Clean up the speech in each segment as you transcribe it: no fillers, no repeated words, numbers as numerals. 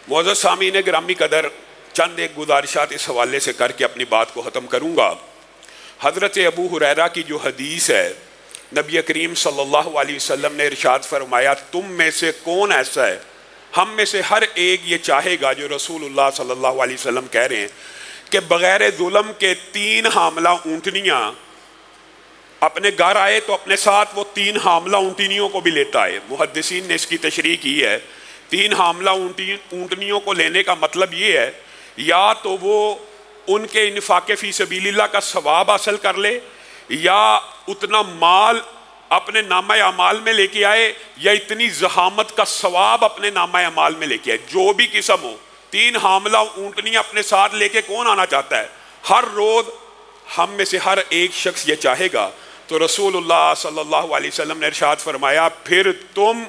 معزز سامعین گرامی قدر، چند ایک گزارشات اس حوالے سے کر کے اپنی بات کو ختم کروں گا۔ حضرت ابو ہریرہ کی جو حدیث ہے، نبی کریم صلی اللہ علیہ وسلم نے ارشاد فرمایا، تم میں سے کون ایسا ہے، ہم میں سے ہر ایک یہ چاہے گا، جو رسول اللہ صلی اللہ علیہ وسلم کہہ رہے ہیں کہ بغیر ظلم کے 3 حاملہ اونٹنیاں اپنے گھر آئے تو اپنے ساتھ وہ 3 حاملہ اونٹنیوں کو بھی لیتا ہے۔ محدثین نے اس کی تشریح کی ہے، 3 حاملہ اونٹنیوں کو لینے کا مطلب یہ ہے، یا تو وہ ان کے انفاق فی سبیل اللہ کا ثواب حاصل کر لے، یا اتنا مال اپنے نامہ اعمال میں لے کے آئے، یا اتنی زحامت کا ثواب اپنے نامہ اعمال میں لے کے آئے، جو بھی قسم ہو۔ 3 حاملہ اونٹنیاں اپنے ساتھ لے کے کون آنا چاہتا ہے؟ ہر روز ہم میں سے ہر ایک شخص یہ چاہے گا۔ تو رسول اللہ صلی اللہ علیہ وسلم نے ارشاد فرمایا، پھر تم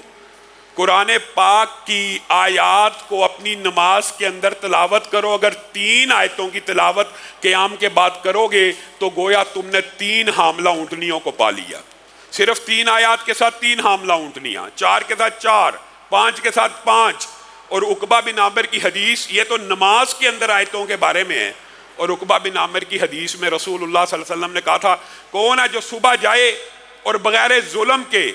قرآن پاک کی آیات کو اپنی نماز کے اندر تلاوت کرو۔ اگر 3 آیتوں کی تلاوت قیام کے بعد کرو گے تو گویا تم نے 3 حاملہ اونٹنیوں کو پا لیا۔ صرف 3 آیات کے ساتھ 3 حاملہ اونٹنیاں، 4 کے ساتھ 4، 5 کے ساتھ 5۔ اور عقبہ بن عامر کی حدیث، یہ تو نماز کے اندر آیتوں کے بارے میں ہے، اور عقبہ بن عامر کی حدیث میں رسول اللہ صلی اللہ علیہ وسلم نے کہا تھا، کون ہے جو صبح جائے اور بغیر ظلم کے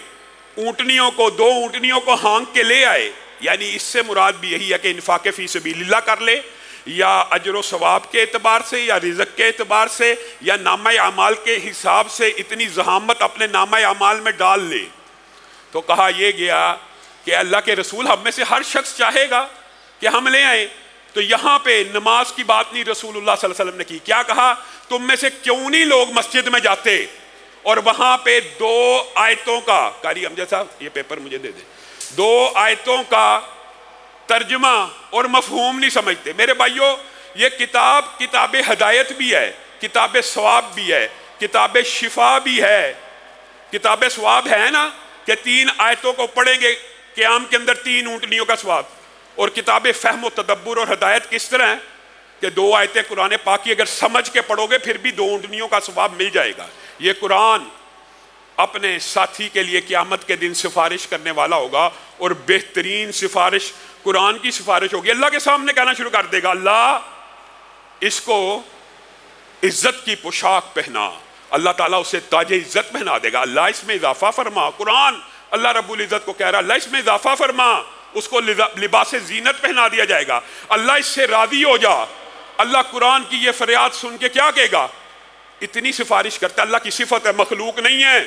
اونٹنیوں کو 2 اونٹنیوں کو ہانک کے لے آئے، یعنی اس سے مراد بھی یہی ہے کہ انفاق فی سبیل اللہ کر لے، یا اجر و ثواب کے اعتبار سے، یا رزق کے اعتبار سے، یا نامہ اعمال کے حساب سے اتنی زحامت اپنے نامہ اعمال میں ڈال لے۔ تو کہا یہ گیا کہ اللہ کے رسول، ہم میں سے ہر شخص چاہے گا کہ ہم لے آئیں۔ تو یہاں پہ نماز کی بات نہیں رسول اللہ صلی اللہ علیہ وسلم نے کی، کیا کہا؟ تم میں سے کیوں نہیں لوگ مسجد میں جاتے اور وہاں پہ 2 آیتوں کا، قاری امجد صاحب یہ پیپر مجھے دے دیں، 2 آیتوں کا ترجمہ اور مفہوم نہیں سمجھتے۔ میرے بھائیو، یہ کتاب ہدایت بھی ہے، کتاب ثواب بھی ہے، کتاب شفا بھی ہے۔ کتاب ثواب ہے نا کہ 3 آیتوں کو پڑھیں گے قیام کے اندر 3 اونٹنیوں کا ثواب، اور کتاب فہم و تدبر اور ہدایت کس طرح ہے کہ 2 آیتیں قرآن پاک کی اگر سمجھ کے پڑھو گے پھر بھی 2 اونٹنیوں کا ثواب مل جائے گا۔ یہ قرآن اپنے ساتھی کے لیے قیامت کے دن سفارش کرنے والا ہوگا، اور بہترین سفارش قرآن کی سفارش ہوگی۔ اللہ کے سامنے کہنا شروع کر دے گا، اللہ اس کو عزت کی پوشاک پہنا، اللہ تعالیٰ اسے تاج عزت پہنا دے گا، اللہ اس میں اضافہ فرما۔ قرآن اللہ رب العزت کو کہہ رہا، اللہ اس میں اضافہ فرما، اس کو لباس زینت پہنا دیا جائے گا، اللہ اس سے راضی ہو جا۔ اللہ قرآن کی یہ فریاد سن کے کیا کہے گا؟ اتنی سفارش کرتا ہے، اللہ کی صفت ہے، مخلوق نہیں ہے۔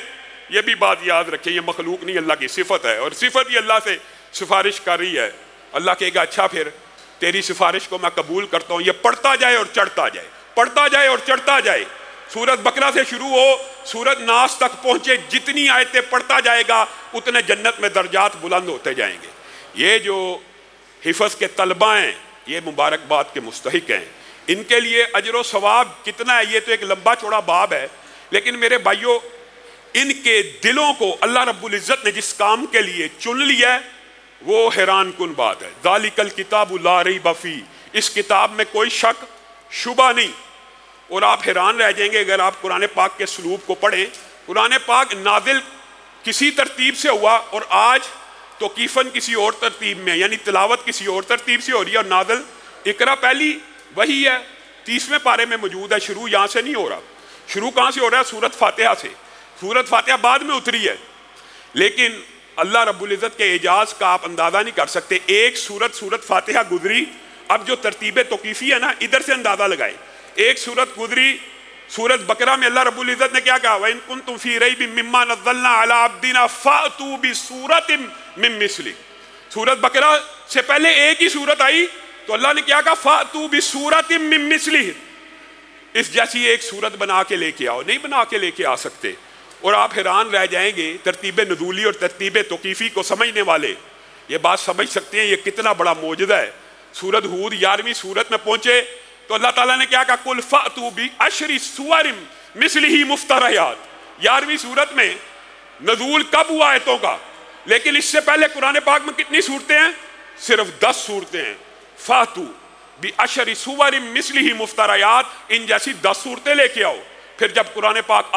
یہ بھی بات یاد رکھیں، یہ مخلوق نہیں، اللہ کی صفت ہے، اور صفت ہی اللہ سے سفارش کر رہی ہے۔ اللہ کہے گا، اچھا پھر تیری سفارش کو میں قبول کرتا ہوں، یہ پڑھتا جائے اور چڑھتا جائے، پڑھتا جائے اور چڑھتا جائے۔ سورت بقرہ سے شروع ہو، سورت ناس تک پہنچے، جتنی آیتیں پڑھتا جائے گا اتنے جنت میں درجات بلند ہوتے جائیں گے۔ یہ جو حفظ کے طلبہ ہیں، یہ مبارکباد کے مستحق ہیں، ان کے لیے اجر و ثواب کتنا ہے یہ تو ایک لمبا چوڑا باب ہے، لیکن میرے بھائیوں، ان کے دلوں کو اللہ رب العزت نے جس کام کے لیے چن لیا ہے وہ حیران کن بات ہے۔ ذالک الکتاب لا ریب فیہ، اس کتاب میں کوئی شک شبہ نہیں۔ اور آپ حیران رہ جائیں گے اگر آپ قرآن پاک کے سلوک کو پڑھیں۔ قرآن پاک نازل کسی ترتیب سے ہوا، اور آج توقیفاً کسی اور ترتیب میں، یعنی تلاوت کسی اور ترتیب سے ہو رہی ہے، اور نازل اقرا پہلی وہی ہے، 30ویں پارے میں موجود ہے۔ شروع یہاں سے نہیں ہو رہا، شروع کہاں سے ہو رہا ہے؟ سورت فاتحہ سے۔ سورت فاتحہ بعد میں اتری ہے، لیکن اللہ رب العزت کے اعجاز کا آپ اندازہ نہیں کر سکتے۔ ایک سورت فاتحہ گزری، اب جو ترتیب توقیفی ہے نا، ادھر سے اندازہ لگائے۔ ایک سورت گزری، سورت بقرہ میں اللہ رب العزت نے کیا کہا؟ وَإِن كُنتُمْ فِي رَيْبٍ مِّمَّا نَزَّلْنَا عَلَىٰ عَبْدِنَا فَأْتُوا بِسُورَةٍ مِّن مِّثْلِهِ۔ سورت بقرہ سے پہلے ایک ہی سورت آئی تو اللہ نے کیا کہا؟ فَأْتُوا بِسُورَةٍ مِّن مِّثْلِهِ، اس جیسی ایک سورت بنا کے لے کے آؤ۔ نہیں بنا کے لے کے آ سکتے، اور آپ حیران رہ جائیں گے ترتیب نزولی اور ترتیب توقیفی کو سمجھنے والے یہ بات سمجھ سکتے ہیں، یہ کتنا بڑا معجزہ ہے۔ سورت ہود 11ویں سورت میں پہنچے تو اللہ تعالیٰ نے کیا کہا؟ قُلْ فَأْتُوا بِعَشْرِ سُوَرٍ مِثْلِهِ مُفْتَرَيَاتٍ۔ 11ویں سورت میں نزول کب ہوا آیتوں کا؟ لیکن اس سے پہلے قرآن پاک میں کتنی صورتیں ہیں؟ صرف 10 صورتیں ہیں۔ فَأْتُوا بِعَشْرِ سُوَرٍ مِثْلِهِ مُفْتَرَيَاتٍ، ان جیسی 10 صورتیں لے کے آؤ۔ پھر جب قرآن پاک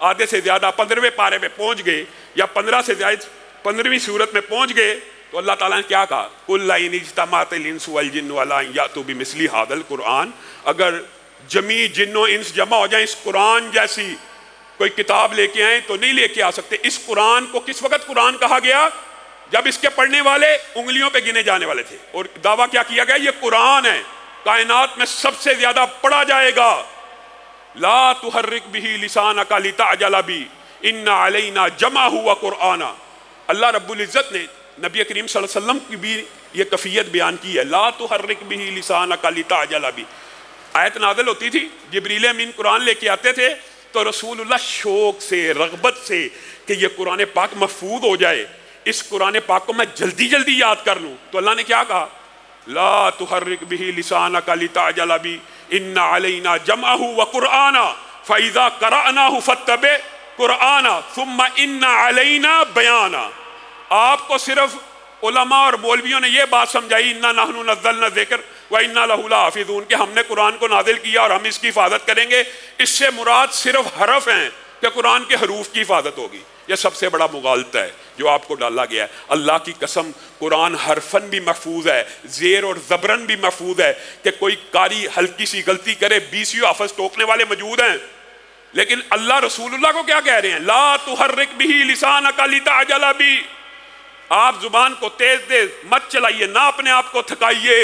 آدھے سے زیادہ 15ویں پارے میں پہنچ گئے، یا 15 سے زائد 15ویں سورت میں پہنچ گئے، تو اللہ تعالیٰ نے کیا کہا؟ قُلْ لَئِنِ اجْتَمَعَتِ الْإِنسُ وَالْجِنُّ عَلَىٰ أَن يَأْتُوا بِمِثْلِ هَٰذَا الْقُرْآنِ، اگر جمیع جن و انس جمع ہو جائیں اس قرآن جیسی کوئی کتاب لے کے آئیں تو نہیں لے کے آ سکتے۔ اس قرآن کو کس وقت قرآن کہا گیا؟ جب اس کے پڑھنے والے انگلیوں پہ گنے جانے والے تھے، اور دعویٰ کیا کیا گیا؟ یہ قرآن ہے، کائنات میں سب سے زیادہ پڑھا جائے گا۔ لا تحرک به لسانک لتعجل به ان علینا جمعہ وقرآنا۔ اللہ رب العزت نے نبی کریم صلی اللہ علیہ وسلم کی بھی یہ کیفیت بیان کی ہے، لا تحرک به لسانک لتعجل به۔ آیت نازل ہوتی تھی، جبریل امین قرآن لے کے آتے تھے تو رسول اللہ شوق سے، رغبت سے کہ یہ قرآن پاک محفوظ ہو جائے، اس قرآن پاک کو میں جلدی جلدی یاد کر لوں، تو اللہ نے کیا کہا؟ لا تحرک به لسانک لتعجل به ان علینا جمعہ وقرآنا فاذا قرأناہ فاتبع قرآنا ثم ان علینا بیانا۔ آپ کو صرف علماء اور مولویوں نے یہ بات سمجھائی انا نحن نزلنا ذکر وَإِنَّا لَهُ لَحَافِظُونَ کہ ہم نے قرآن کو نازل کیا اور ہم اس کی حفاظت کریں گے، اس سے مراد صرف حرف ہیں کہ قرآن کے حروف کی حفاظت ہوگی۔ یہ سب سے بڑا مغالطہ ہے جو آپ کو ڈالا گیا ہے۔ اللہ کی قسم قرآن حرفن بھی محفوظ ہے، زیر اور زبرن بھی محفوظ ہے، کہ کوئی قاری ہلکی سی غلطی کرے 20 حافظ ٹوکنے والے موجود ہیں، لیکن اللہ رسول اللہ کو کیا کہہ رہے ہیں؟ لا تحرک به لسانک لتعجل به۔ آپ زبان کو تیز تیز مت چلائیے، نہ اپنے آپ کو تھکائیے،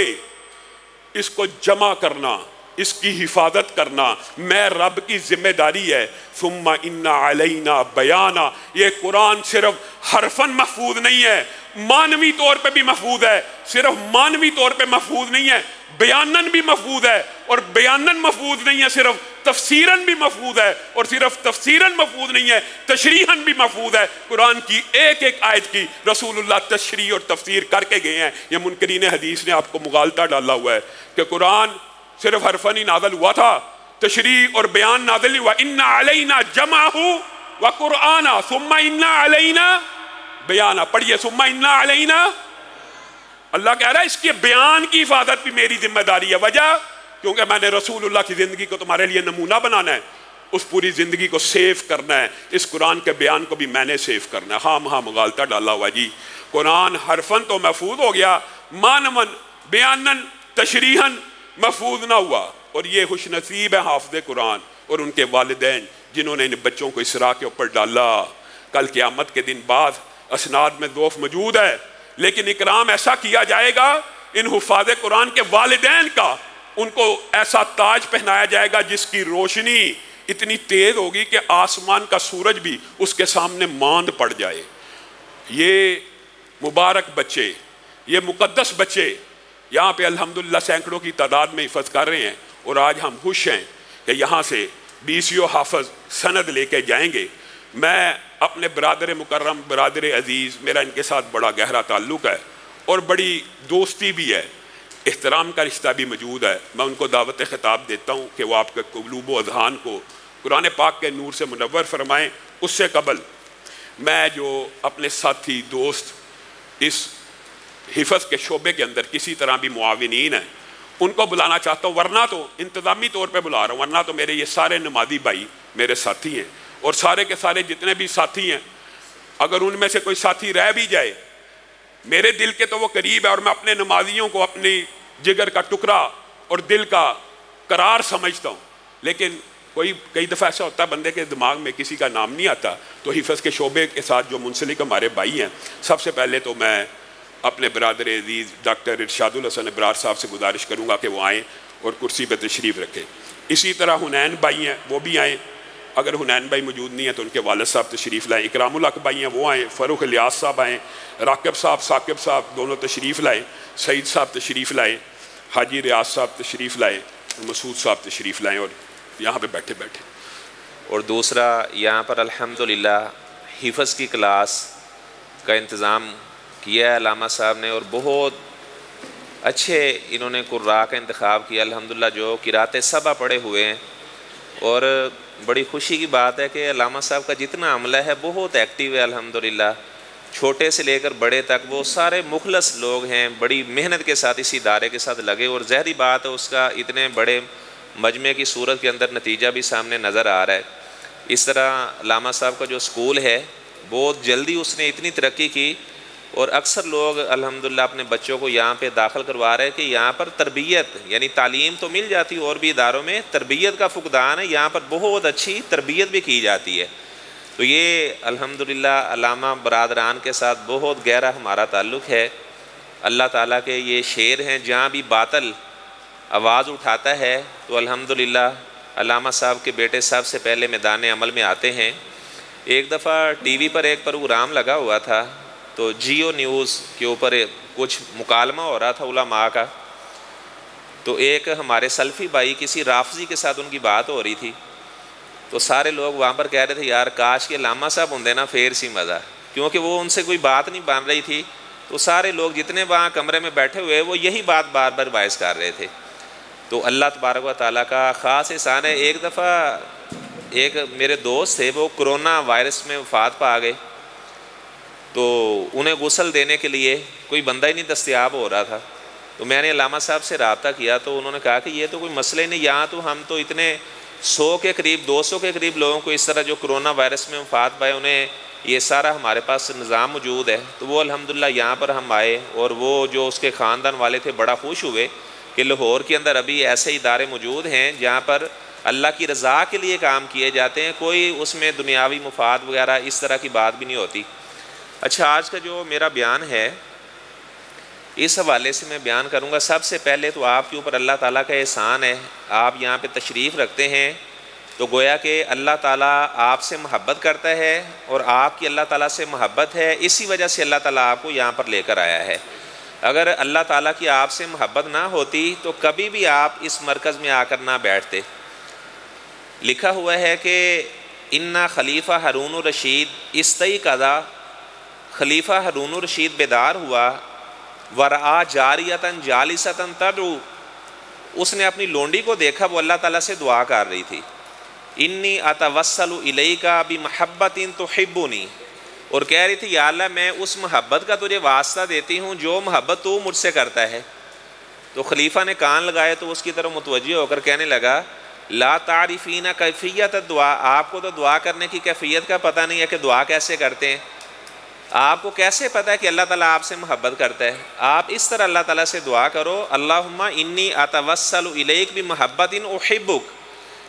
اس کو جمع کرنا، اس کی حفاظت کرنا میں رب کی ذمہ داری ہے۔ ثم ان علینا بیانا، یہ قرآن صرف حرفن محفوظ نہیں ہے، معنوی طور پہ بھی محفوظ ہے، صرف معنوی طور پہ محفوظ نہیں ہے، بیانن بھی محفوظ ہے، اور بیانن محفوظ نہیں ہے صرف، تفسیرن بھی محفوظ ہے، اور صرف تفسیرن محفوظ نہیں ہے، تشریحن بھی محفوظ ہے۔ قرآن کی ایک ایک آیت کی رسول اللہ تشریح اور تفسیر کر کے گئے ہیں۔ یہ منکرین حدیث نے آپ کو مغالطہ ڈالا ہوا ہے کہ قرآن صرف حرفن ہی نازل ہوا تھا، تشریح اور بیان نازل نہیں ہوا۔ ان علینا جمعہ وقرآنا ثم ان علینا بیانا، پڑھیے ثم ان علینا۔ اللہ کہہ رہا ہے اس کے بیان کی حفاظت بھی میری ذمہ داری ہے۔ وجہ کیونکہ میں نے رسول اللہ کی زندگی کو تمہارے لیے نمونہ بنانا ہے، اس پوری زندگی کو سیف کرنا ہے، اس قرآن کے بیان کو بھی میں نے سیف کرنا ہے۔ ہاں مغالطہ ڈالا ہوا جی، قرآن حرفن تو محفوظ ہو گیا، معنون بیانن تشریحن محفوظ نہ ہوا، اور یہ خوش نصیب ہے حافظ قرآن اور ان کے والدین جنہوں نے ان بچوں کو اسراء کے اوپر ڈالا۔ کل قیامت کے دن بعد اسناد میں ضعف موجود ہے، لیکن اکرام ایسا کیا جائے گا ان حفاظ قرآن کے والدین کا، ان کو ایسا تاج پہنایا جائے گا جس کی روشنی اتنی تیز ہوگی کہ آسمان کا سورج بھی اس کے سامنے ماند پڑ جائے۔ یہ مبارک بچے، یہ مقدس بچے یہاں پہ الحمدللہ سینکڑوں کی تعداد میں حفظ کر رہے ہیں، اور آج ہم خوش ہیں کہ یہاں سے 20 حافظ سند لے کے جائیں گے۔ میں اپنے برادر مکرم، برادر عزیز، میرا ان کے ساتھ بڑا گہرا تعلق ہے اور بڑی دوستی بھی ہے، احترام کا رشتہ بھی موجود ہے۔ میں ان کو دعوت خطاب دیتا ہوں کہ وہ آپ کے قلوب و اذہان کو قرآن پاک کے نور سے منور فرمائیں۔ اس سے قبل میں جو اپنے ساتھی دوست اس حفظ کے شعبے کے اندر کسی طرح بھی معاونین ہیں ان کو بلانا چاہتا ہوں، ورنہ تو انتظامی طور پہ بلا رہا ہوں، ورنہ تو میرے یہ سارے نمازی بھائی میرے ساتھی ہیں، اور سارے کے سارے جتنے بھی ساتھی ہیں اگر ان میں سے کوئی ساتھی رہ بھی جائے میرے دل کے تو وہ قریب ہے، اور میں اپنے نمازیوں کو اپنی جگر کا ٹکڑا اور دل کا قرار سمجھتا ہوں، لیکن کئی دفعہ ایسا ہوتا ہے بندے کے دماغ میں کسی کا نام نہیں آتا، تو حفظ کے شعبے کے ساتھ جو منسلک ہمارے بھائی ہیں، سب سے پہلے تو میں اپنے برادر عزیز ڈاکٹر ارشاد الحسن ابرار صاحب سے گزارش کروں گا کہ وہ آئیں اور کرسی پہ تشریف رکھیں۔ اسی طرح حنین بھائی ہیں وہ بھی آئیں، اگر حنین بھائی موجود نہیں ہیں تو ان کے والد صاحب تشریف لائیں۔ اکرام الحق بھائی ہیں وہ آئیں، فاروق الیاس صاحب آئیں، راکب صاحب، ثاقب صاحب دونوں تشریف لائیں، سعید صاحب تشریف لائیں، حاجی ریاض صاحب تشریف لائیں، مسعود صاحب تشریف لائیں، اور یہاں پہ بیٹھے۔ اور دوسرا یہاں پر الحمدللہ حفظ کی کلاس کا انتظام کیا ہے علامہ صاحب نے، اور بہت اچھے انہوں نے قراء کا انتخاب کیا الحمدللہ جو قراءت سبع پڑھے ہوئے ہیں، اور بڑی خوشی کی بات ہے کہ علامہ صاحب کا جتنا عملہ ہے بہت ایکٹیو ہے الحمدللہ، چھوٹے سے لے کر بڑے تک وہ سارے مخلص لوگ ہیں، بڑی محنت کے ساتھ اسی ادارے کے ساتھ لگے، اور ظاہری بات ہے اس کا اتنے بڑے مجمع کی صورت کے اندر نتیجہ بھی سامنے نظر آ رہا ہے۔ اس طرح علامہ صاحب کا جو اسکول ہے بہت جلدی اس نے اتنی ترقی کی اور اکثر لوگ الحمدللہ اپنے بچوں کو یہاں پہ داخل کروا رہے ہیں کہ یہاں پر تربیت یعنی تعلیم تو مل جاتی ہے اور بھی اداروں میں تربیت کا فقدان ہے، یہاں پر بہت اچھی تربیت بھی کی جاتی ہے۔ تو یہ الحمدللہ علامہ برادران کے ساتھ بہت گہرا ہمارا تعلق ہے۔ اللہ تعالیٰ کے یہ شعر ہیں، جہاں بھی باطل آواز اٹھاتا ہے تو الحمدللہ علامہ صاحب کے بیٹے سب سے پہلے میدان عمل میں آتے ہیں۔ ایک دفعہ ٹی وی پر ایک پروگرام لگا ہوا تھا، تو جیو نیوز کے اوپر کچھ مکالمہ ہو رہا تھا علماء کا، تو ایک ہمارے سلفی بھائی کسی رافضی کے ساتھ ان کی بات ہو رہی تھی، تو سارے لوگ وہاں پر کہہ رہے تھے یار کاش کے علامہ صاحب ہوں نا پھر سی مزہ، کیونکہ وہ ان سے کوئی بات نہیں بن رہی تھی، تو سارے لوگ جتنے وہاں کمرے میں بیٹھے ہوئے وہ یہی بات بار بار باعث کر رہے تھے۔ تو اللہ تبارک و تعالیٰ کا خاص احسان ہے، ایک دفعہ ایک میرے دوست تھے وہ کرونا وائرس میں وفات پا گئے، تو انہیں غسل دینے کے لیے کوئی بندہ ہی نہیں دستیاب ہو رہا تھا، تو میں نے علامہ صاحب سے رابطہ کیا، تو انہوں نے کہا کہ یہ تو کوئی مسئلہ نہیں، یہاں تو ہم تو اتنے 100 کے قریب 200 کے قریب لوگوں کو اس طرح جو کرونا وائرس میں وفات پائے انہیں یہ سارا ہمارے پاس نظام موجود ہے۔ تو وہ الحمدللہ یہاں پر ہم آئے، اور وہ جو اس کے خاندان والے تھے بڑا خوش ہوئے کہ لاہور کے اندر ابھی ایسے ادارے موجود ہیں جہاں پر اللہ کی رضا کے لیے کام کیے جاتے ہیں، کوئی اس میں دنیاوی مفاد وغیرہ اس طرح کی بات بھی نہیں ہوتی۔ اچھا، آج کا جو میرا بیان ہے اس حوالے سے میں بیان کروں گا۔ سب سے پہلے تو آپ کے اوپر اللہ تعالیٰ کا احسان ہے، آپ یہاں پہ تشریف رکھتے ہیں، تو گویا کہ اللہ تعالیٰ آپ سے محبت کرتا ہے اور آپ کی اللہ تعالیٰ سے محبت ہے، اسی وجہ سے اللہ تعالیٰ آپ کو یہاں پر لے کر آیا ہے۔ اگر اللہ تعالیٰ کی آپ سے محبت نہ ہوتی تو کبھی بھی آپ اس مرکز میں آ کر نہ بیٹھتے۔ لکھا ہوا ہے کہ انا خلیفہ ہارون الرشید استیقظا، خلیفہ ہارون الرشید بیدار ہوا، ورآ جاریۃ جالسۃ تدعو، اس نے اپنی لونڈی کو دیکھا وہ اللہ تعالیٰ سے دعا کر رہی تھی، انی اتوسل الیک بمحبۃ تحبنی، اور کہہ رہی تھی یا اللہ میں اس محبت کا تجھے واسطہ دیتی ہوں جو محبت تو مجھ سے کرتا ہے۔ تو خلیفہ نے کان لگائے تو اس کی طرف متوجہ ہو کر کہنے لگا لا تعریفین کیفیت الدعاء، آپ کو تو دعا کرنے کی کیفیت کا پتہ نہیں ہے کہ دعا کیسے کرتے ہیں، آپ کو کیسے پتہ ہے کہ اللہ تعالیٰ آپ سے محبت کرتا ہے؟ آپ اس طرح اللہ تعالیٰ سے دعا کرو، اللہم انی اتوسل الیک بمحبۃ احبک،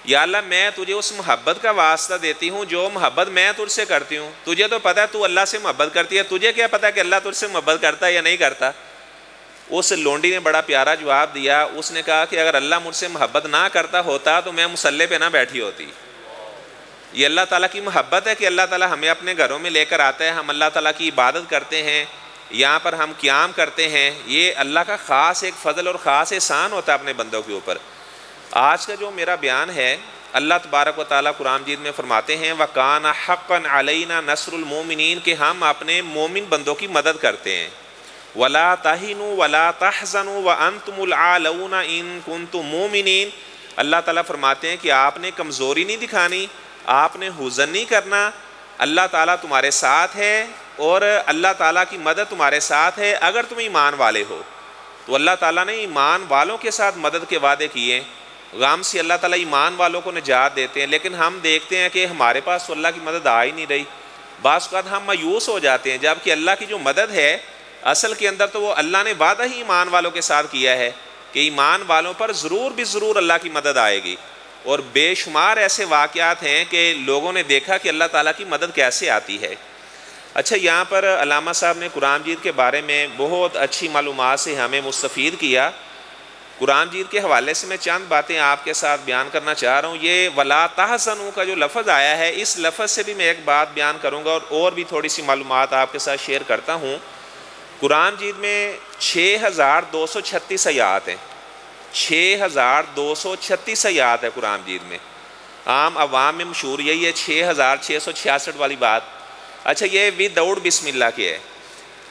یا اللہ میں تجھے اس محبت کا واسطہ دیتی ہوں جو محبت میں تجھ سے کرتی ہوں۔ تجھے تو پتہ ہے تو اللہ سے محبت کرتی ہے، تجھے کیا پتہ کہ اللہ تجھ سے محبت کرتا ہے یا نہیں کرتا؟ اس لونڈی نے بڑا پیارا جواب دیا، اس نے کہا کہ اگر اللہ مجھ سے محبت نہ کرتا ہوتا تو میں مصلی پہ نہ بیٹھی ہوتی۔ یہ اللہ تعالیٰ کی محبت ہے کہ اللہ تعالیٰ ہمیں اپنے گھروں میں لے کر آتا ہے، ہم اللہ تعالیٰ کی عبادت کرتے ہیں، یہاں پر ہم قیام کرتے ہیں، یہ اللہ کا خاص ایک فضل اور خاص احسان ہوتا ہے اپنے بندوں کے اوپر۔ آج کا جو میرا بیان ہے، اللہ تبارک و تعالیٰ قرآن مجید میں فرماتے ہیں وَكَانَ حَقًّا عَلَيْنَا نَصْرُ الْمُؤْمِنِينَ، کہ ہم اپنے مومن بندوں کی مدد کرتے ہیں۔ وَلَا تَهِنُوا وَلَا تَحْزَنُوا وَأَنْتُمُ الْأَعْلَوْنَ إِن كُنتُم مُؤْمِنِينَ، اللہ تعالیٰ فرماتے ہیں کہ آپ نے کمزوری نہیں دکھانی، آپ نے حزن نہیں کرنا، اللہ تعالیٰ تمہارے ساتھ ہے اور اللہ تعالیٰ کی مدد تمہارے ساتھ ہے اگر تم ایمان والے ہو۔ تو اللہ تعالیٰ نے ایمان والوں کے ساتھ مدد کے وعدے کیے، غم سے اللہ تعالیٰ ایمان والوں کو نجات دیتے ہیں، لیکن ہم دیکھتے ہیں کہ ہمارے پاس تو اللہ کی مدد آ ہی نہیں رہی، بعض اوقات ہم مایوس ہو جاتے ہیں، جبکہ اللہ کی جو مدد ہے اصل کے اندر تو وہ اللہ نے وعدہ ہی ایمان والوں کے ساتھ کیا ہے کہ ایمان والوں پر ضرور بھی ضرور اللہ کی مدد آئے گی۔ اور بے شمار ایسے واقعات ہیں کہ لوگوں نے دیکھا کہ اللہ تعالیٰ کی مدد کیسے آتی ہے۔ اچھا، یہاں پر علامہ صاحب نے قرآن مجید کے بارے میں بہت اچھی معلومات سے ہمیں مستفید کیا۔ قرآن مجید کے حوالے سے میں چند باتیں آپ کے ساتھ بیان کرنا چاہ رہا ہوں۔ یہ وَلَا تَحْزَنُوا کا جو لفظ آیا ہے، اس لفظ سے بھی میں ایک بات بیان کروں گا اور بھی تھوڑی سی معلومات آپ کے ساتھ شیئر کرتا ہوں۔ قرآن مجید میں 6236 آیات ہیں، 6236 آیات ہے قرآن مجید میں، عام عوام میں مشہور یہی ہے 6666 والی بات۔ اچھا، یہ وداؤٹ بسم اللہ کے ہے۔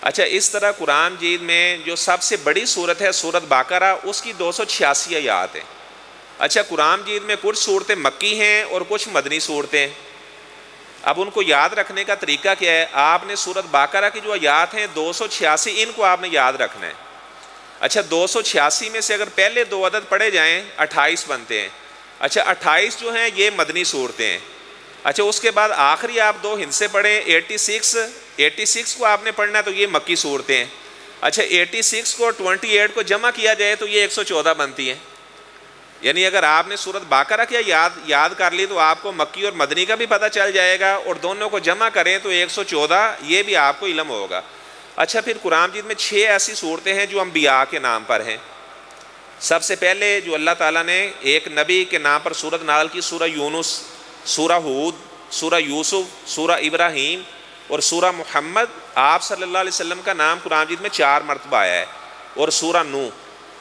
اچھا، اس طرح قرآن مجید میں جو سب سے بڑی صورت ہے سورۃ بقرہ، اس کی 286 آیات ہیں۔ اچھا، قرآن مجید میں کچھ صورتیں مکی ہیں اور کچھ مدنی صورتیں۔ اب ان کو یاد رکھنے کا طریقہ کیا ہے؟ آپ نے سورۃ بقرہ کی جو آیات ہیں 286، ان کو آپ نے یاد رکھنا ہے۔ اچھا، 286 میں سے اگر پہلے دو عدد پڑھے جائیں 28 بنتے ہیں۔ اچھا، 28 جو ہیں یہ مدنی صورتیں ہیں۔ اچھا، اس کے بعد آخری آپ دو ہندسے پڑھیں 86، 86 کو آپ نے پڑھنا ہے تو یہ مکی صورتیں ہیں. اچھا 86 کو 28 کو جمع کیا جائے تو یہ 114 بنتی ہیں. یعنی اگر آپ نے سورت باقرہ کیا یاد کر لی تو آپ کو مکی اور مدنی کا بھی پتہ چل جائے گا, اور دونوں کو جمع کریں تو 114 یہ بھی آپ کو علم ہوگا. اچھا پھر قرآن مجید میں 6 ایسی صورتیں ہیں جو انبیاء کے نام پر ہیں. سب سے پہلے جو اللہ تعالیٰ نے ایک نبی کے نام پر سورت نازل کی, سورہ یونس, سورہ ہود, سورہ یوسف, سورہ ابراہیم اور سورہ محمد. آپ صلی اللہ علیہ وسلم کا نام قرآن مجید میں 4 مرتبہ آیا ہے, اور سورہ نوح.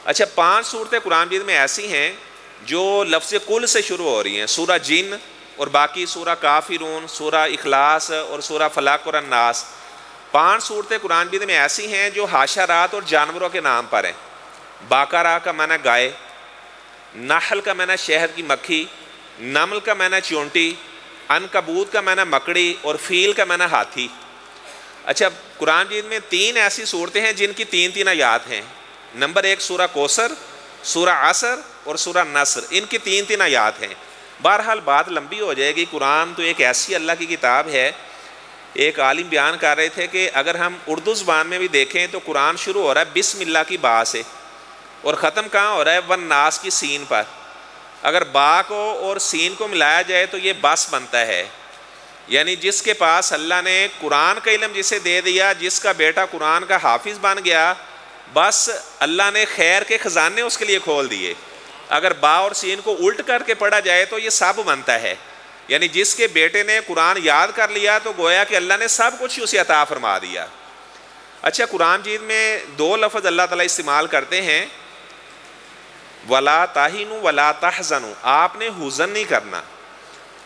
اچھا 5 صورتیں قرآن مجید میں ایسی ہیں جو لفظ کل سے شروع ہو رہی ہیں, سورہ جن اور باقی سورہ کافرون, سورہ اخلاص اور سورہ فلق اور الناس. 5 صورتیں قرآن مجید میں ایسی ہیں جو حشرات اور جانوروں کے نام پر ہیں. باقرہ کا معنی گائے, نحل کا معنی شہد کی مکھی, نمل کا معنی چونٹی, عنکبوت کا معنی مکڑی, اور فیل کا معنی ہاتھی. اچھا قرآن مجید میں 3 ایسی صورتیں ہیں جن کی 3 آیات ہیں. نمبر 1 سورہ کوثر, سورہ عصر اور سورہ نصر. ان کی 3 آیات ہیں. بہرحال بات لمبی ہو جائے گی. قرآن تو ایک ایسی اللہ کی کتاب ہے. ایک عالم بیان کر رہے تھے کہ اگر ہم اردو زبان میں بھی دیکھیں تو قرآن شروع ہو رہا ہے بسم اللہ کی با سے, اور ختم کہاں ہو رہا ہے والناس کی سین پر. اگر با کو اور سین کو ملایا جائے تو یہ بس بنتا ہے. یعنی جس کے پاس اللہ نے قرآن کا علم جسے دے دیا, جس کا بیٹا قرآن کا حافظ بن گیا, بس اللہ نے خیر کے خزانے اس کے لیے کھول دیے. اگر با اور سین کو الٹ کر کے پڑھا جائے تو یہ سب بنتا ہے. یعنی جس کے بیٹے نے قرآن یاد کر لیا تو گویا کہ اللہ نے سب کچھ اسے عطا فرما دیا. اچھا قرآن مجید میں 2 لفظ اللہ تعالیٰ استعمال کرتے ہیں, ولا تہنوا ولا تحزنوا, آپ نے حزن نہیں کرنا.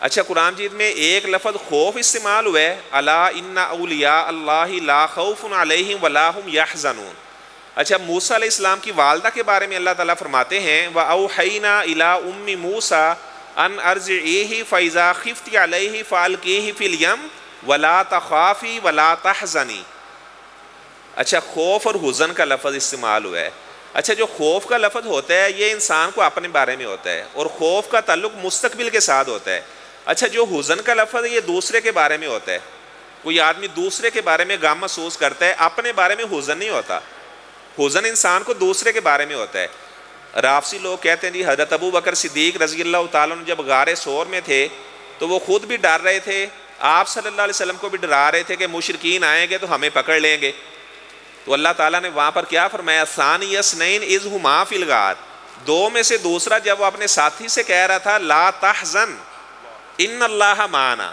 اچھا قرآن مجید میں ایک لفظ خوف استعمال ہوا ہے, الا ان اولیاء اللہ لا خوف علیہم ولا هم یحزنون. اچھا موسیٰ علیہ السلام کی والدہ کے بارے میں اللہ تعالیٰ فرماتے ہیں وَأَوْحَيْنَا إِلَىٰ أُمِّ مُوسَىٰ أَنْ أَرْجِعِيهِ فَإِذَا خِفْتِ عَلَيْهِ فَأَلْقِيهِ فِي الْيَمِّ وَلَا تَخَافِي وَلَا تَحْزَنِي. اچھا خوف اور حزن کا لفظ استعمال ہوا ہے. اچھا جو خوف کا لفظ ہوتا ہے یہ انسان کو اپنے بارے میں ہوتا ہے, اور خوف کا تعلق مستقبل کے ساتھ ہوتا ہے. اچھا جو حزن کا لفظ ہے یہ دوسرے کے بارے میں ہوتا ہے. کوئی آدمی دوسرے کے بارے میں غم محسوس کرتا ہے, اپنے بارے میں حزن نہیں ہوتا. حزن انسان کو دوسرے کے بارے میں ہوتا ہے. رافضی لوگ کہتے ہیں جی حضرت ابو بکر صدیق رضی اللہ تعالیٰ عنہ جب غار ثور میں تھے تو وہ خود بھی ڈر رہے تھے, آپ صلی اللہ علیہ وسلم کو بھی ڈرا رہے تھے کہ مشرکین آئیں گے تو ہمیں پکڑ لیں گے. تو اللہ تعالیٰ نے وہاں پر کیا فرمایا, ثانی اثنین اذ ہما فی الغار, 2 میں سے دوسرا جب وہ اپنے ساتھی سے کہہ رہا تھا لا تحزن ان اللہ معنا,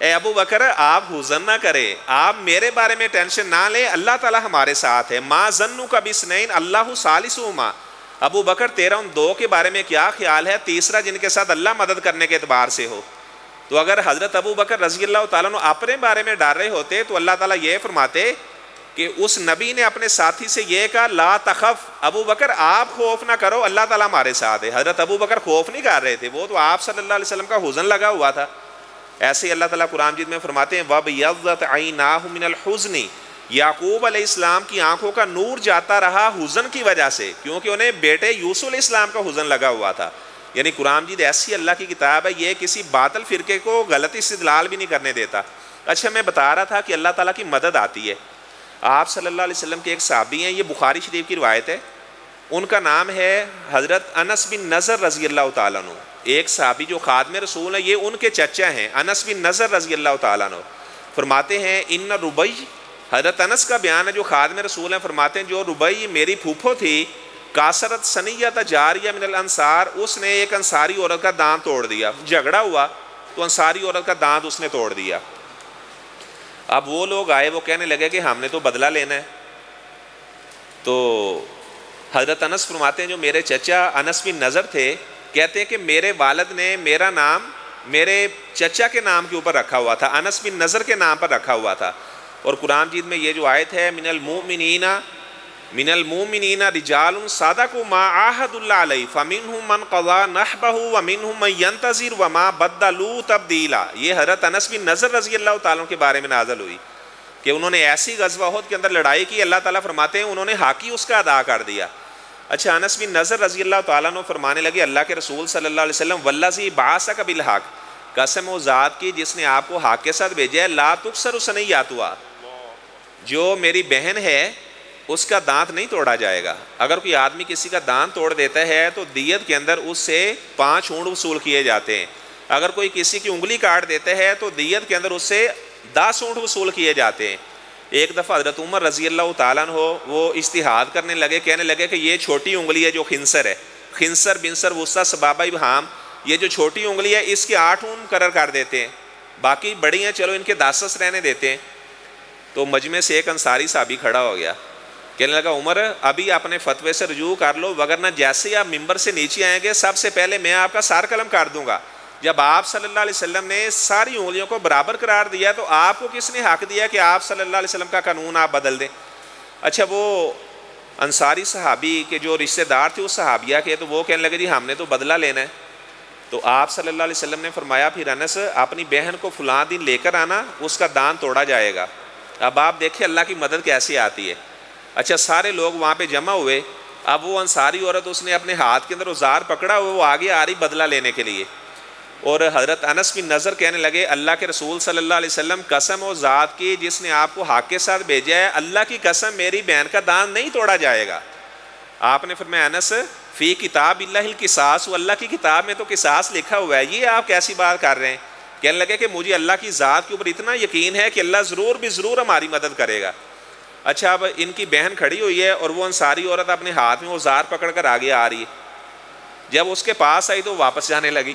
اے ابو بکر آپ حزن نہ کریں, آپ میرے بارے میں ٹینشن نہ لیں, اللہ تعالیٰ ہمارے ساتھ ہے. ما ظنک باثنین اللہ ثالثہما, ابو بکر تیرا ان 2 کے بارے میں کیا خیال ہے, تیسرا جن کے ساتھ اللہ مدد کرنے کے اعتبار سے ہو. تو اگر حضرت ابو بکر رضی اللہ تعالیٰ عنہ اپنے بارے میں ڈر رہے ہوتے تو اللہ تعالیٰ یہ فرماتے کہ اس نبی نے اپنے ساتھی سے یہ کہا لا تخف, ابو بکر آپ خوف نہ کرو, اللہ تعالیٰ ہمارے ساتھ ہے. حضرت ابو بکر خوف نہیں کر رہے تھے, وہ تو آپ صلی اللہ علیہ وسلم کا حزن لگا ہوا تھا. ایسے ہی اللہ تعالیٰ قرآن مجید میں فرماتے ہیں وَبْيَضَّتْ عَيْنَاهُ مِنَ الْحُزْنِ, یعقوب علیہ السلام کی آنکھوں کا نور جاتا رہا حزن کی وجہ سے, کیونکہ انہیں بیٹے یوسف علیہ السلام کا حزن لگا ہوا تھا. یعنی قرآن مجید ایسی اللہ کی کتاب ہے, یہ کسی باطل فرقے کو غلط استدلال بھی نہیں کرنے دیتا. اچھا میں بتا رہا تھا کہ اللہ تعالیٰ کی مدد آتی ہے. آپ صلی اللہ علیہ وسلم کے ایک صحابی ہیں, یہ بخاری شریف کی روایت ہے, ان کا نام ہے حضرت انس بن نضر رضی اللہ تعالیٰ عنہ. ایک صحابی جو خادم رسول ہیں, یہ ان کے چچا ہیں, انس بن نضر رضی اللہ تعالیٰ عنہ. فرماتے ہیں ان ربی, حضرت انس کا بیان ہے جو خادم رسول ہیں, فرماتے ہیں جو ربی میری پھوپھو تھی, کاسرت سنیت جاریہ من الانصار, اس نے ایک انصاری عورت کا دانت توڑ دیا. جھگڑا ہوا تو انصاری عورت کا دانت اس نے توڑ دیا. اب وہ لوگ آئے, وہ کہنے لگے کہ ہم نے تو بدلہ لینا ہے. تو حضرت انس فرماتے ہیں جو میرے چچا انس بن نضر تھے, کہتے ہیں کہ میرے والد نے میرا نام میرے چچا کے نام کے اوپر رکھا ہوا تھا, انس بن نضر کے نام پر رکھا ہوا تھا. اور قرآن مجید میں یہ جو آیت ہے من المؤمنین رجال صدقوا ما عاهدوا اللہ علیہ فمنهم من قضى نحبه ومنهم من ينتظر وما بدلوا تبدیلا. یہ حضرت انس بن نضر رضی اللہ تعالیٰ کے بارے میں نازل ہوئی کہ انہوں نے ایسی غزوہ احد کے اندر لڑائی کی, اللہ تعالیٰ فرماتے ہیں انہوں نے حق ہی اس کا ادا کر دیا. اچھا انس بن نضر رضی اللہ تعالیٰ عنہ فرمانے لگے اللہ کے رسول صلی اللہ علیہ وسلم والذی بعثک بالحق, قسم و ذات کی جس نے آپ کو حق کے ساتھ بھیجا ہے, لا تکسر ثنیاتها, جو میری بہن ہے اس کا دانت نہیں توڑا جائے گا. اگر کوئی آدمی کسی کا دانت توڑ دیتا ہے تو دیت کے اندر اس سے 5 اونٹ وصول کیے جاتے ہیں. اگر کوئی کسی کی انگلی کاٹ دیتا ہے تو دیت کے اندر اس سے 10 اونٹ وصول کیے جاتے ہیں. ایک دفعہ حضرت عمر رضی اللہ تعالیٰ عنہ وہ اجتہاد کرنے لگے, کہنے لگے کہ یہ چھوٹی انگلی ہے جو خنصر ہے, خنصر بنصر وسطیٰ سبابہ ابہام, یہ جو چھوٹی انگلی ہے اس کے 8 اونٹ مقرر کر دیتے ہیں, باقی بڑی ہیں چلو ان کے 10 رہنے دیتے ہیں. تو مجمع سے ایک انصاری صحابی کھڑا ہو گیا, کہنے لگا عمر ابھی اپنے فتوے سے رجوع کر لو, وگرنہ جیسے ہی آپ ممبر سے نیچے آئیں گے سب سے پہلے میں آپ کا سار قلم کر دوں گا. جب آپ صلی اللہ علیہ وسلم نے ساری انگلیوں کو برابر قرار دیا تو آپ کو کس نے حق دیا کہ آپ صلی اللہ علیہ وسلم کا قانون آپ بدل دیں؟ اچھا وہ انصاری صحابی کے جو رشتہ دار تھے اس صحابیہ کے, تو وہ کہنے لگے جی ہم نے تو بدلہ لینا ہے. تو آپ صلی اللہ علیہ وسلم نے فرمایا پھر انس اپنی بہن کو فلاں دن لے کر آنا, اس کا دانت توڑا جائے گا. اب آپ دیکھیں اللہ کی مدد کیسی آتی ہے. اچھا سارے لوگ وہاں پہ جمع ہوئے. اب وہ انصاری عورت اس نے اپنے ہاتھ کے اندر اوزار پکڑا ہوئے, وہ آگے آ رہی بدلہ لینے کے لیے. اور حضرت انس بن نضر کہنے لگے اللہ کے رسول صلی اللہ علیہ وسلم قسم و ذات کی جس نے آپ کو حق کے ساتھ بھیجا ہے, اللہ کی قسم میری بہن کا دانت نہیں توڑا جائے گا. آپ نے فرمایا انس فی کتاب اللہ القصاص, وہ اللہ کی کتاب میں تو قصاص لکھا ہوا ہے, یہ آپ کیسی بات کر رہے ہیں؟ کہنے لگے کہ مجھے اللہ کی ذات کے اوپر اتنا یقین ہے کہ اللہ ضرور بھی ضرور ہماری مدد کرے گا. اچھا اب ان کی بہن کھڑی ہوئی ہے اور وہ انصاری عورت اپنے ہاتھ میں اوزار پکڑ کر آگے آ رہی ہے. جب اس کے پاس آئی تو واپس جانے لگی,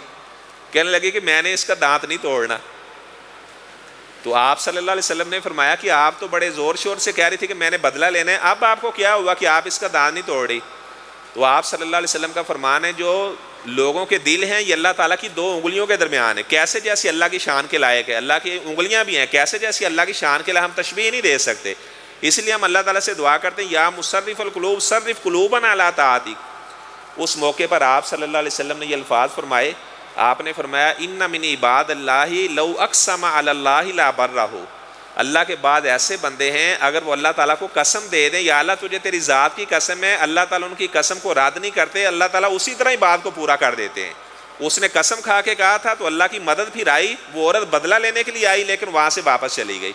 کہنے لگی کہ میں نے اس کا دانت نہیں توڑنا. تو آپ صلی اللہ علیہ وسلم نے فرمایا کہ آپ تو بڑے زور شور سے کہہ رہی تھی کہ میں نے بدلہ لینا ہے, اب آپ کو کیا ہوا کہ آپ اس کا دانت نہیں توڑ رہی؟ تو آپ صلی اللہ علیہ وسلم کا فرمان ہے جو لوگوں کے دل ہیں یہ اللہ تعالیٰ کی 2 انگلیوں کے درمیان ہے. کیسے جیسی اللہ کی شان کے لائق ہے, اللہ کی انگلیاں بھی ہیں, کیسے جیسی اللہ کی شان کے لائق, ہم تشبیہ نہیں دے سکتے. اس لیے ہم اللہ تعالیٰ سے دعا کرتے ہیں یا مصرف القلوب صرف قلوبنا علی طاعتک. اس موقع پر آپ صلی اللہ علیہ وسلم نے یہ الفاظ فرمائے. آپ نے فرمایا ان من عباد اللہ لو اقسم علی اللہ لا برہ, اللہ کے بعد ایسے بندے ہیں اگر وہ اللہ تعالیٰ کو قسم دے دیں یا اللہ تجھے تیری ذات کی قسم ہے, اللہ تعالیٰ ان کی قسم کو رد نہیں کرتے, اللہ تعالیٰ اسی طرح ہی بات کو پورا کر دیتے ہیں. اس نے قسم کھا کے کہا تھا تو اللہ کی مدد پھر آئی, وہ عورت بدلہ لینے کے لیے آئی لیکن وہاں سے واپس چلی گئی.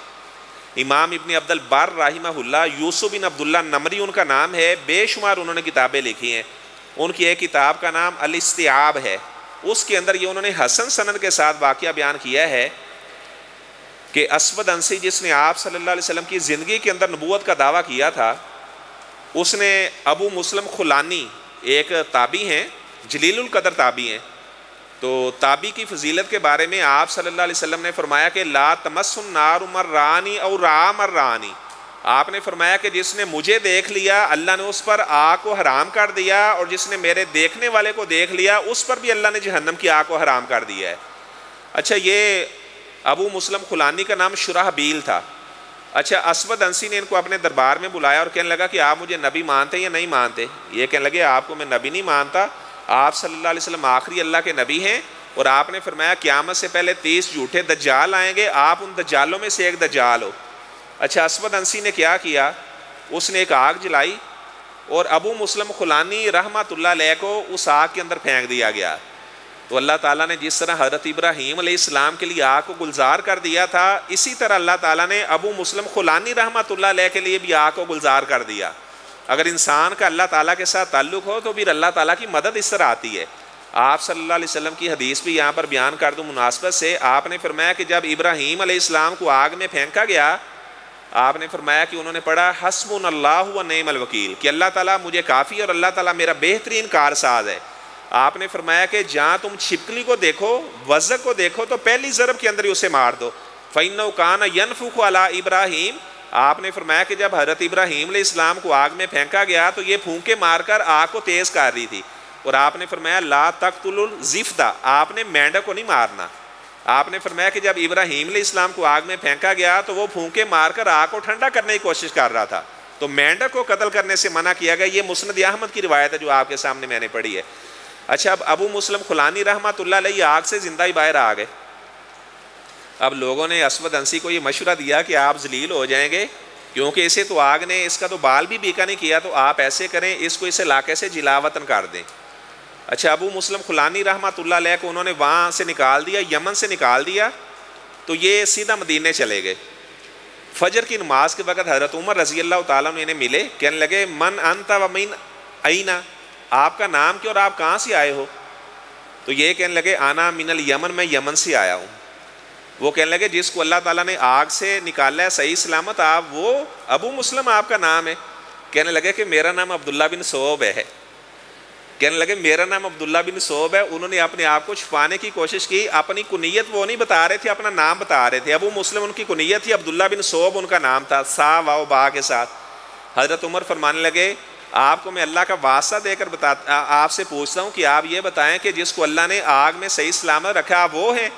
امام ابن عبد البر رحمہ اللہ, یوسف بن عبداللہ نمری ان کا نام ہے, بے شمار انہوں نے کتابیں لکھی ہیں. ان کی ایک کتاب کا نام الاستیعاب ہے, اس کے اندر یہ انہوں نے حسن سند کے ساتھ واقعہ بیان کیا ہے کہ اسود انسی جس نے آپ صلی اللہ علیہ وسلم کی زندگی کے اندر نبوت کا دعویٰ کیا تھا, اس نے ابو مسلم خلانی ایک تابعی ہیں, جلیل القدر تابعی ہیں. تو تابعی کی فضیلت کے بارے میں آپ صلی اللہ علیہ وسلم نے فرمایا کہ لا تمس النار مرانی او را مرانی. آپ نے فرمایا کہ جس نے مجھے دیکھ لیا اللہ نے اس پر آگ کو حرام کر دیا, اور جس نے میرے دیکھنے والے کو دیکھ لیا اس پر بھی اللہ نے جہنم کی آگ کو حرام کر دیا ہے. اچھا یہ ابو مسلم خلانی کا نام شرحبیل تھا. اچھا اسود انسی نے ان کو اپنے دربار میں بلایا اور کہنے لگا کہ آپ مجھے نبی مانتے یا نہیں مانتے؟ یہ کہنے لگے آپ کو میں نبی نہیں مانتا, آپ صلی اللہ علیہ وسلم آخری اللہ کے نبی ہیں, اور آپ نے فرمایا قیامت سے پہلے 30 جھوٹے دجال آئیں گے, آپ ان دجالوں میں سے ایک دجال ہو. اچھا اسود انسی نے کیا کیا, اس نے ایک آگ جلائی اور ابو مسلم خلانی رحمۃ اللہ علیہ کو اس آگ کے اندر پھینک دیا گیا. تو اللہ تعالیٰ نے جس طرح حضرت ابراہیم علیہ السلام کے لیے آگ کو گلزار کر دیا تھا, اسی طرح اللہ تعالیٰ نے ابو مسلم خلانی رحمۃ اللہ علیہ کے لیے بھی آگ کو گلزار کر دیا. اگر انسان کا اللہ تعالیٰ کے ساتھ تعلق ہو تو پھر اللہ تعالیٰ کی مدد اس طرح آتی ہے. آپ صلی اللہ علیہ وسلم کی حدیث بھی یہاں پر بیان کر دوں مناسبت سے. آپ نے فرمایا کہ جب ابراہیم علیہ السلام کو آگ میں پھینکا گیا, آپ نے فرمایا کہ انہوں نے پڑھا حسبنا اللہ و نعم الوکیل, کہ اللہ تعالیٰ مجھے کافی اور اللہ تعالیٰ میرا بہترین کارساز ہے. آپ نے فرمایا کہ جہاں تم چھپکلی کو دیکھو, وزغ کو دیکھو, تو پہلی ضرب کے اندر ہی اسے مار دو. فَإِنَّهُ كَانَ يَنْفُخُ عَلَىٰ إِبْرَاهِيمَ. آپ نے فرمایا کہ جب حضرت ابراہیم علیہ السلام کو آگ میں پھینکا گیا تو یہ پھونکے مار کر آگ کو تیز کر رہی تھی. اور آپ نے فرمایا لا تقتلوا الزفدہ, آپ نے مینڈک کو نہیں مارنا. آپ نے فرمایا کہ جب ابراہیم علیہ السلام کو آگ میں پھینکا گیا تو وہ پھونکے مار کر آگ کو ٹھنڈا کرنے کی کوشش کر رہا تھا, تو مینڈک کو قتل کرنے سے منع کیا گیا. یہ مسند احمد کی روایت ہے جو آپ کے سامنے میں نے پڑھی ہے. اچھا اب ابو مسلم خلانی رحمۃ اللہ علیہ آگ سے زندہ ہی باہر آ گئے. اب لوگوں نے اسود انسی کو یہ مشورہ دیا کہ آپ ذلیل ہو جائیں گے, کیونکہ اسے تو آگ نے اس کا تو بال بھی بیکا نہیں کیا, تو آپ ایسے کریں اس کو اس علاقے سے جلا وطن کر دیں. اچھا ابو مسلم خلانی رحمۃ اللہ علیہ کو انہوں نے وہاں سے نکال دیا, یمن سے نکال دیا, تو یہ سیدھا مدینے چلے گئے. فجر کی نماز کے وقت حضرت عمر رضی اللہ تعالیٰ عنہ انہیں ملے، کہنے لگے من انت و من اینا، آپ کا نام کیا اور آپ کہاں سے آئے ہو؟ تو یہ کہنے لگے انا من الیمن، میں یمن سے آیا ہوں۔ وہ کہنے لگے جس کو اللہ تعالیٰ نے آگ سے نکالا ہے صحیح سلامت، آپ وہ ابو مسلم آپ کا نام ہے؟ کہنے لگے کہ میرا نام عبداللہ بن صوب ہے۔ کہنے لگے میرا نام عبداللہ بن صوب ہے۔ انہوں نے اپنے آپ کو چھپانے کی کوشش کی، اپنی کنیت وہ نہیں بتا رہے تھے، اپنا نام بتا رہے تھے۔ ابو مسلم ان کی کنیت تھی، عبداللہ بن صوب ان کا نام تھا، سا واو با کے ساتھ۔ حضرت عمر فرمانے لگے آپ کو میں اللہ کا واسطہ دے کر آپ سے پوچھتا ہوں کہ آپ یہ بتائیں کہ جس کو اللہ نے آگ میں صحیح سلامت رکھا آپ وہ ہیں؟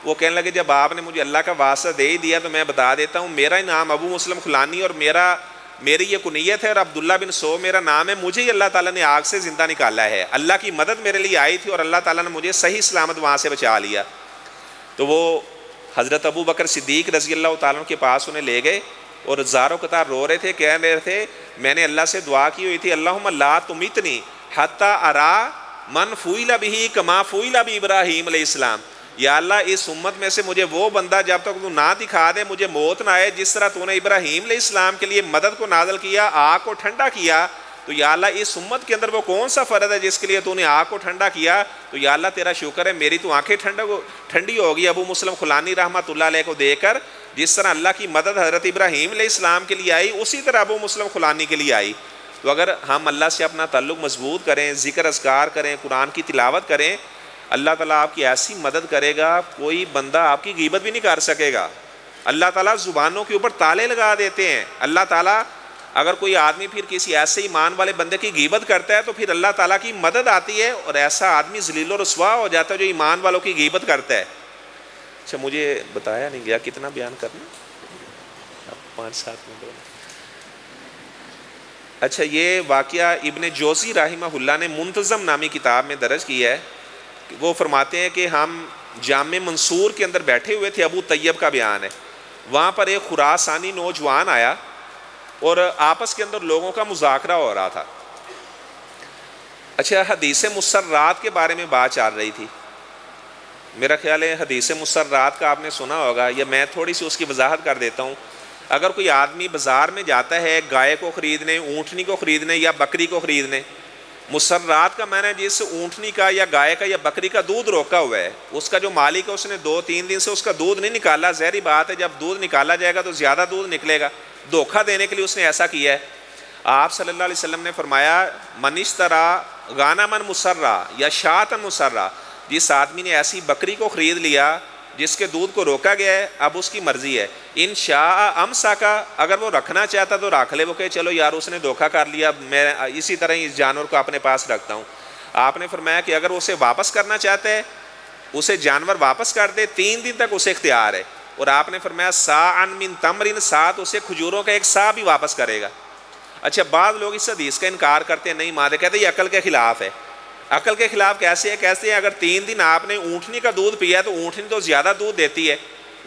وہ کہنے لگے جب آپ نے مجھے اللہ کا واسطہ دے ہی دیا تو میں بتا دیتا ہوں، میرا ہی نام ابو مسلم خلانی اور میری یہ کنیت ہے، اور عبداللہ بن صوب میرا نام ہے، مجھے ہی اللہ تعالیٰ نے آگ سے زندہ نکالا ہے، اللہ کی مدد میرے لیے آئی تھی اور اللہ تعالیٰ نے مجھے صحیح سلامت وہاں سے بچا لیا۔ تو وہ حضرت ابو بکر صدیق رضی اللہ تعالیٰ عنہ کے پاس انہیں لے گئے اور زاروں قطار رو رہے تھے، کہہ رہے تھے میں نے اللہ سے دعا کی ہوئی تھی اللہم لا تمیتنی حتی ارا من فوئل بہ کما فوئل بابراہیم علیہ السلام، یا اللہ اس امت میں سے مجھے وہ بندہ جب تک تو نہ دکھا دے مجھے موت نہ آئے جس طرح تو نے ابراہیم علیہ السلام کے لیے مدد کو نازل کیا، آگ کو ٹھنڈا کیا، تو یا اللہ اس امت کے اندر وہ کون سا فرد ہے جس کے لیے تو نے آگ کو ٹھنڈا کیا، تو یا اللہ تیرا شکر ہے میری تو آنکھیں ٹھنڈی ہوگی ابو مسلم خلانی رحمۃ اللہ علیہ کو دے کر، جس طرح اللہ کی مدد حضرت ابراہیم علیہ السلام کے لیے آئی اسی طرح ابو مسلم خلانی کے لیے آئی۔ تو اگر ہم اللہ سے اپنا تعلق مضبوط کریں، ذکر اذکار کریں، قرآن کی تلاوت کریں، اللہ تعالیٰ آپ کی ایسی مدد کرے گا کوئی بندہ آپ کی غیبت بھی نہیں کر سکے گا۔ اللہ تعالیٰ زبانوں کے اوپر تالے لگا دیتے ہیں۔ اللہ تعالیٰ اگر کوئی آدمی پھر کسی ایسے ایمان والے بندے کی غیبت کرتا ہے تو پھر اللہ تعالیٰ کی مدد آتی ہے اور ایسا آدمی ذلیل و رسوا ہو جاتا ہے جو ایمان والوں کی غیبت کرتا ہے۔ اچھا مجھے بتایا نہیں گیا کتنا بیان کرنا، 5-7 منٹ۔ اچھا یہ واقعہ ابن جوزی رحمہ اللہ نے منتظم نامی کتاب میں درج کیا ہے۔ وہ فرماتے ہیں کہ ہم جامع منصور کے اندر بیٹھے ہوئے تھے، ابو طیب کا بیان ہے، وہاں پر ایک خراسانی نوجوان آیا اور آپس کے اندر لوگوں کا مذاکرہ ہو رہا تھا۔ اچھا حدیث مسرات کے بارے میں بات چل رہی تھی، میرا خیال ہے حدیث مسرات کا آپ نے سنا ہوگا، یا میں تھوڑی سی اس کی وضاحت کر دیتا ہوں۔ اگر کوئی آدمی بازار میں جاتا ہے گائے کو خریدنے، اونٹنی کو خریدنے یا بکری کو خریدنے، مسرات کا معنی جس اونٹنی کا یا گائے کا یا بکری کا دودھ روکا ہوا ہے، اس کا جو مالک ہے اس نے 2-3 دن سے اس کا دودھ نہیں نکالا، ظاہری بات ہے جب دودھ نکالا جائے گا تو زیادہ دودھ نکلے گا، دھوکہ دینے کے لیے اس نے ایسا کیا ہے۔ آپ صلی اللہ علیہ وسلم نے فرمایا من اشترا غنما مسرا یا شاۃ مسرا، جس آدمی نے ایسی بکری کو خرید لیا جس کے دودھ کو روکا گیا ہے، اب اس کی مرضی ہے، ان شاء امسکا، اگر وہ رکھنا چاہتا تو رکھ لے، وہ کہ چلو یار اس نے دھوکہ کر لیا میں اسی طرح اس جانور کو اپنے پاس رکھتا ہوں۔ آپ نے فرمایا کہ اگر اسے واپس کرنا چاہتا ہے اسے جانور واپس کر دے، 3 دن تک اسے اختیار ہے، اور آپ نے فرمایا ساعًا من تمر، ساتھ اسے کھجوروں کا ایک سا بھی واپس کرے گا۔ اچھا بعض لوگ اس حدیث کا انکار کرتے ہیں، نہیں مانتے، کہتے ہیں یہ عقل کے خلاف ہے۔ عقل کے خلاف کیسے ہے؟ کیسے ہیں؟ اگر 3 دن آپ نے اونٹنی کا دودھ پیا تو اونٹنی تو زیادہ دودھ دیتی ہے،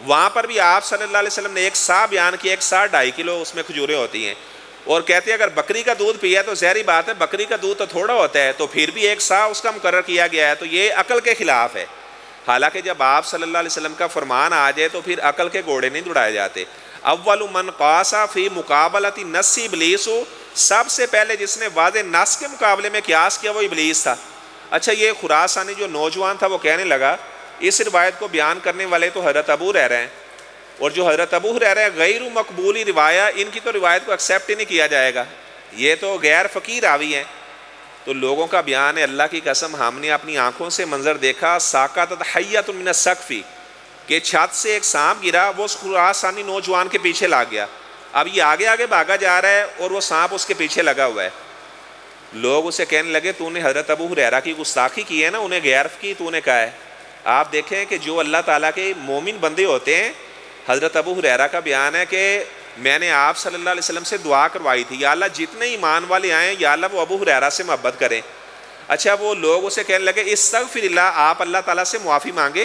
وہاں پر بھی آپ صلی اللہ علیہ وسلم نے ایک سا بیان کیا، ایک سا 2.5 کلو اس میں کھجوریں ہوتی ہیں، اور کہتے ہیں اگر بکری کا دودھ پیا تو ظاہری بات ہے بکری کا دودھ تو تھوڑا ہوتا ہے تو پھر بھی ایک سا اس کا مقرر کیا گیا ہے، تو یہ عقل کے خلاف ہے۔ حالانکہ جب آپ صلی اللہ علیہ وسلم کا فرمان آ جائے تو پھر عقل کے گھوڑے نہیں دوڑائے جاتے۔ اول من قاس فی مقابلۃ نص ابلیس، سب سے پہلے جس نے واضح نص کے مقابلے میں قیاس کیا وہ ابلیس تھا۔ اچھا یہ خراسانی جو نوجوان تھا وہ کہنے لگا اس روایت کو بیان کرنے والے تو حضرت ابو ہریرہ ہیں، اور جو حضرت ابو ہریرہ ہے غیر مقبولی روایہ، ان کی تو روایت کو ایکسیپٹ ہی نہیں کیا جائے گا، یہ تو غیر فقیر راوی ہیں۔ تو لوگوں کا بیان ہے اللہ کی قسم ہم نے اپنی آنکھوں سے منظر دیکھا، ساقطت حیۃ من السقف، کہ چھت سے ایک سانپ گرا، وہ اس خراسانی نوجوان کے پیچھے لگ گیا، اب یہ آگے آگے بھاگا جا رہا ہے اور وہ سانپ اس کے پیچھے لگا ہوا ہے۔ لوگ اسے کہنے لگے تو نے حضرت ابو ہریرہ کی گستاخی کی ہے نا، انہیں غیر کی تو نے کہا ہے۔ آپ دیکھیں کہ جو اللہ تعالیٰ کے مومن بندے ہوتے ہیں، حضرت ابو ہریرہ کا بیان ہے کہ میں نے آپ صلی اللہ علیہ وسلم سے دعا کروائی تھی یا اللہ جتنے ایمان والے آئیں یا اللہ وہ ابو ہریرہ سے محبت کریں۔ اچھا وہ لوگ اسے کہنے لگے استغفر اللہ، آپ اللہ تعالیٰ سے معافی مانگے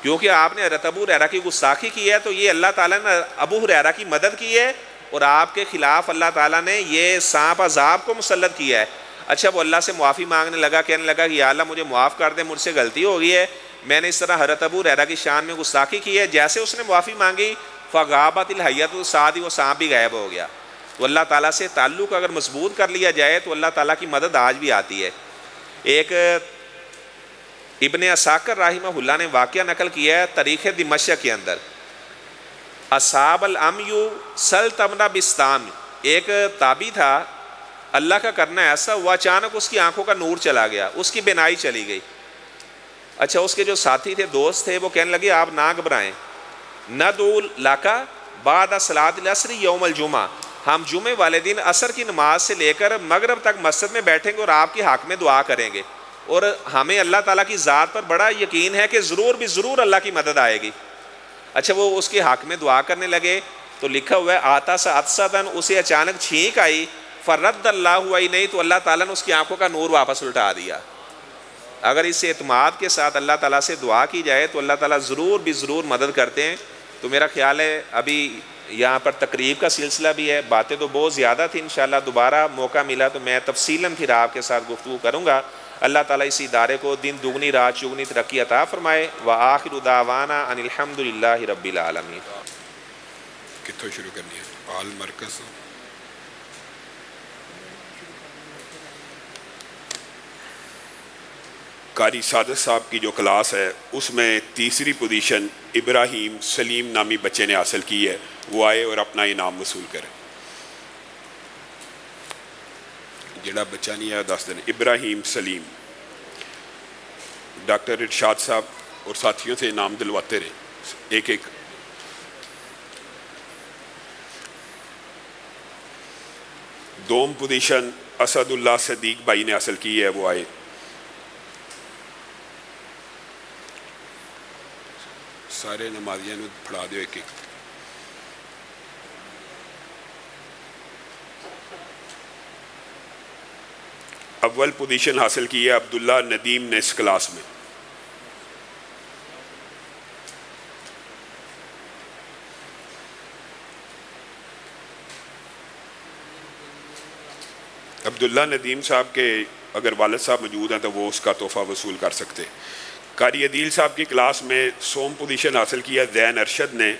کیونکہ آپ نے حضرت ابو ہریرہ کی گستاخی کی ہے، تو یہ اللہ تعالیٰ نے ابو ہریرہ کی مدد کی ہے اور آپ کے خلاف اللہ تعالیٰ نے یہ سانپ عذاب کو مسلط کیا ہے۔ اچھا وہ اللہ سے معافی مانگنے لگا، کہنے لگا کہ یا اللہ مجھے معاف کر دے، مجھ سے غلطی ہو گئی ہے، میں نے اس طرح حضرت ابو ہریرہ کی شان میں گستاخی کی ہے۔ جیسے اس نے معافی مانگی فغابت الحیۃ، ساتھ ہی وہ سانپ بھی غائب ہو گیا۔ تو اللہ تعالیٰ سے تعلق اگر مضبوط کر لیا جائے تو اللہ تعالیٰ کی مدد آج بھی آتی ہے۔ ایک ابن عساکر رحمہ اللہ نے واقعہ نقل کیا ہے تاریخ دمشق کے اندر، اصحاب الامیو سلطمنا بستان، ایک تابی تھا، اللہ کا کرنا ایسا ہوا اچانک اس کی آنکھوں کا نور چلا گیا، اس کی بینائی چلی گئی۔ اچھا اس کے جو ساتھی تھے، دوست تھے، وہ کہنے لگے آپ نہ گھبرائیں، ندعو لکا بعد صلاۃ العصر یوم الجمعہ، ہم جمعے والے دن عصر کی نماز سے لے کر مغرب تک مسجد میں بیٹھیں گے اور آپ کے حق میں دعا کریں گے، اور ہمیں اللہ تعالیٰ کی ذات پر بڑا یقین ہے کہ ضرور بھی ضرور اللہ کی مدد آئے گی۔ اچھا وہ اس کے حق میں دعا کرنے لگے تو لکھا ہوا ہے آتا سا عطسۃً، اسے اچانک چھینک آئی، فرد اللہ عینیہ، تو اللہ تعالیٰ نے اس کی آنکھوں کا نور واپس الٹا دیا۔ اگر اس اعتماد کے ساتھ اللہ تعالیٰ سے دعا کی جائے تو اللہ تعالیٰ ضرور بھی ضرور مدد کرتے ہیں۔ تو میرا خیال ہے ابھی یہاں پر تقریب کا سلسلہ بھی ہے، باتیں تو بہت زیادہ تھیں، انشاءاللہ دوبارہ موقع ملا تو میں تفصیلاً پھر آپ کے ساتھ گفتگو کروں گا۔ اللہ تعالیٰ اس ادارے کو دن دگنی رات چگنی ترقی عطا فرمائے۔ وآخر دعوانا ان الحمدللہ رب العالمین۔ کتوں شروع کرنی ہے؟ آل مرکز قاری سعادت صاحب کی جو کلاس ہے اس میں تیسری پوزیشن ابراہیم سلیم نامی بچے نے حاصل کی ہے، وہ آئے اور اپنا انعام وصول کرے۔ جڑا بچہ نہیں آیا 10 دن، ابراہیم سلیم۔ ڈاکٹر ارشاد صاحب اور ساتھیوں سے انعام دلواتے رہے ایک ایک۔ دوم پوزیشن اسد اللہ صدیق بھائی نے حاصل کی ہے، وہ آئے۔ سارے نمازیاں نے پڑھا دو ایک ایک۔ اول پوزیشن حاصل کی ہے عبداللہ ندیم نے اس کلاس میں۔ عبداللہ ندیم صاحب کے اگر والد صاحب موجود ہیں تو وہ اس کا تحفہ وصول کر سکتے۔ قاری عدیل صاحب کی کلاس میں سوم پوزیشن حاصل کیا زین ارشد نے۔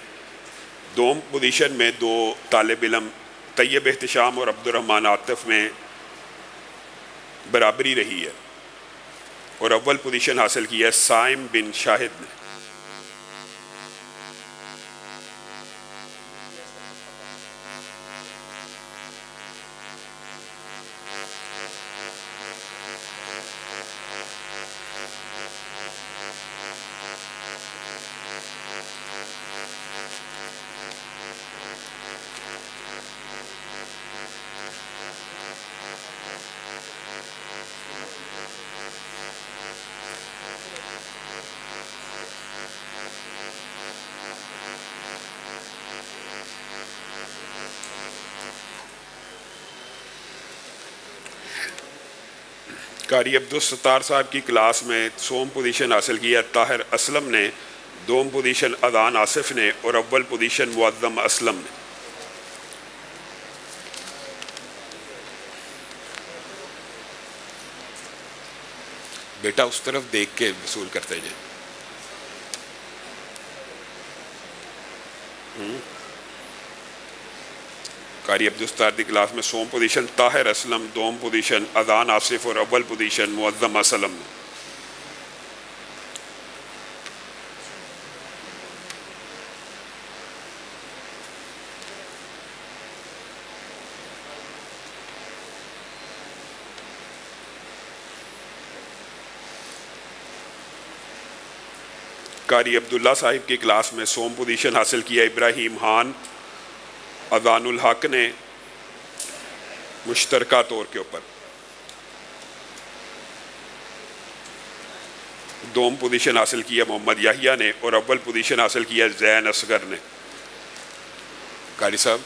دوم پوزیشن میں 2 طالب علم طیب احتشام اور عبد الرحمن عاطف میں برابری رہی ہے، اور اول پوزیشن حاصل کی ہے سائم بن شاہد نے۔ قاری عبدالستار صاحب کی کلاس میں سوم پوزیشن حاصل کیا طاہر اسلم نے، دوم پوزیشن اذان آصف نے، اور اول پوزیشن معظم اسلم نے۔ بیٹا اس طرف دیکھ کے وصول کرتے جائیں۔ قاری عبدالستار دی کلاس میں سوم پوزیشن طاہر اسلم، دوم پوزیشن اذان آصف اور اول پوزیشن معظم اسلم نے۔ قاری عبداللہ صاحب کی کلاس میں سوم پوزیشن حاصل کیا ابراہیم خان اذان الحق نے مشترکہ طور کے اوپر۔ دوم پوزیشن حاصل کیا محمد یحییٰ نے، اور اول پوزیشن حاصل کیا زین اصغر نے۔ قاری صاحب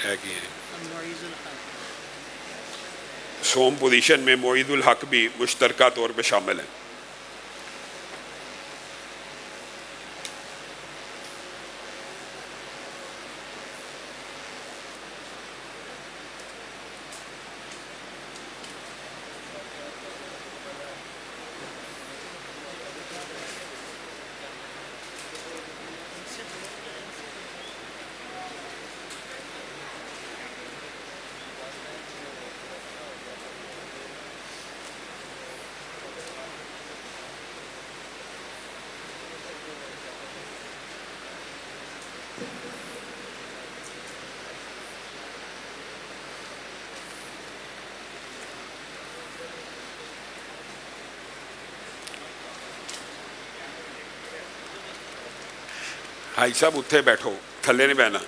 ہے کہ سوم پوزیشن میں معید الحق بھی مشترکہ طور پہ شامل ہیں۔ بھائی صاحب اتھے بیٹھو، تھلے نہیں بہنا۔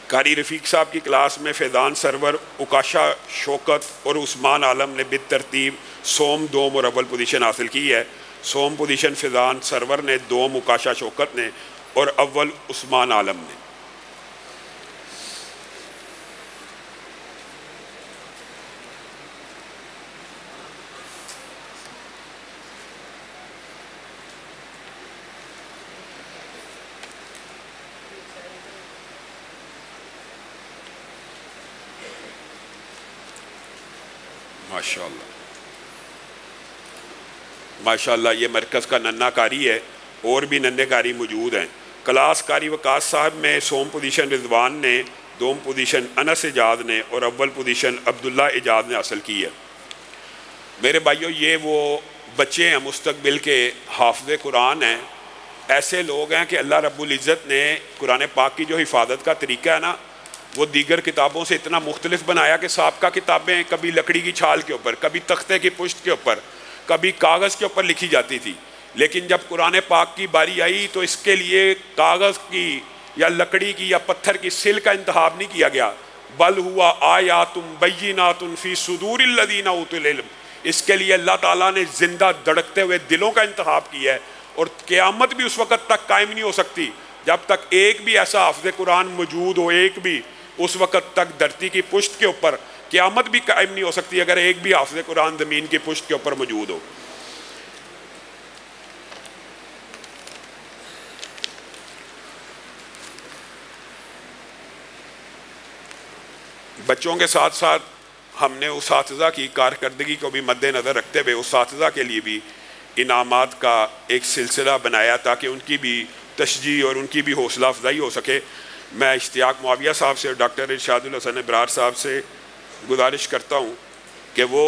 قاری رفیق صاحب کی کلاس میں فیضان سرور، اکاشا شوکت اور عثمان عالم نے بالترتیب سوم، دوم اور اول پوزیشن حاصل کی ہے۔ سوم پوزیشن فیضان سرور نے، دوم اکاشا شوکت نے اور اول عثمان عالم نے۔ ماشاءاللہ ماشاءاللہ، یہ مرکز کا ننھا قاری ہے، اور بھی ننھے قاری موجود ہیں۔ کلاس قاری وقاص صاحب میں سوم پوزیشن رضوان نے، دوم پوزیشن انس اجاد نے اور اول پوزیشن عبداللہ اجاد نے حاصل کی ہے۔ میرے بھائیوں، یہ وہ بچے ہیں مستقبل کے حافظ قرآن ہیں۔ ایسے لوگ ہیں کہ اللہ رب العزت نے قرآن پاک کی جو حفاظت کا طریقہ ہے نا، وہ دیگر کتابوں سے اتنا مختلف بنایا کہ سابقہ کتابیں کبھی لکڑی کی چھال کے اوپر، کبھی تختے کی پشت کے اوپر، کبھی کاغذ کے اوپر لکھی جاتی تھی، لیکن جب قرآن پاک کی باری آئی تو اس کے لیے کاغذ کی یا لکڑی کی یا پتھر کی سل کا انتخاب نہیں کیا گیا، بل ہوا آیات بینات فی صدور الذین اوتوا العلم۔ اس کے لیے اللہ تعالیٰ نے زندہ دھڑکتے ہوئے دلوں کا انتخاب کیا ہے، اور قیامت بھی اس وقت تک قائم نہیں ہو سکتی جب تک ایک بھی ایسا حافظ قرآن موجود ہو، ایک بھی، اس وقت تک دھرتی کی پشت کے اوپر قیامت بھی قائم نہیں ہو سکتی اگر ایک بھی حافظ قرآن زمین کی پشت کے اوپر موجود ہو۔ بچوں کے ساتھ ساتھ ہم نے اساتذہ کی کارکردگی کو بھی مد نظر رکھتے ہوئے اساتذہ کے لیے بھی انعامات کا ایک سلسلہ بنایا تاکہ ان کی بھی تشجیع اور ان کی بھی حوصلہ افزائی ہو سکے۔ میں اشتیاق معاویہ صاحب سے اور ڈاکٹر ارشاد الحسن ابرار صاحب سے گزارش کرتا ہوں کہ وہ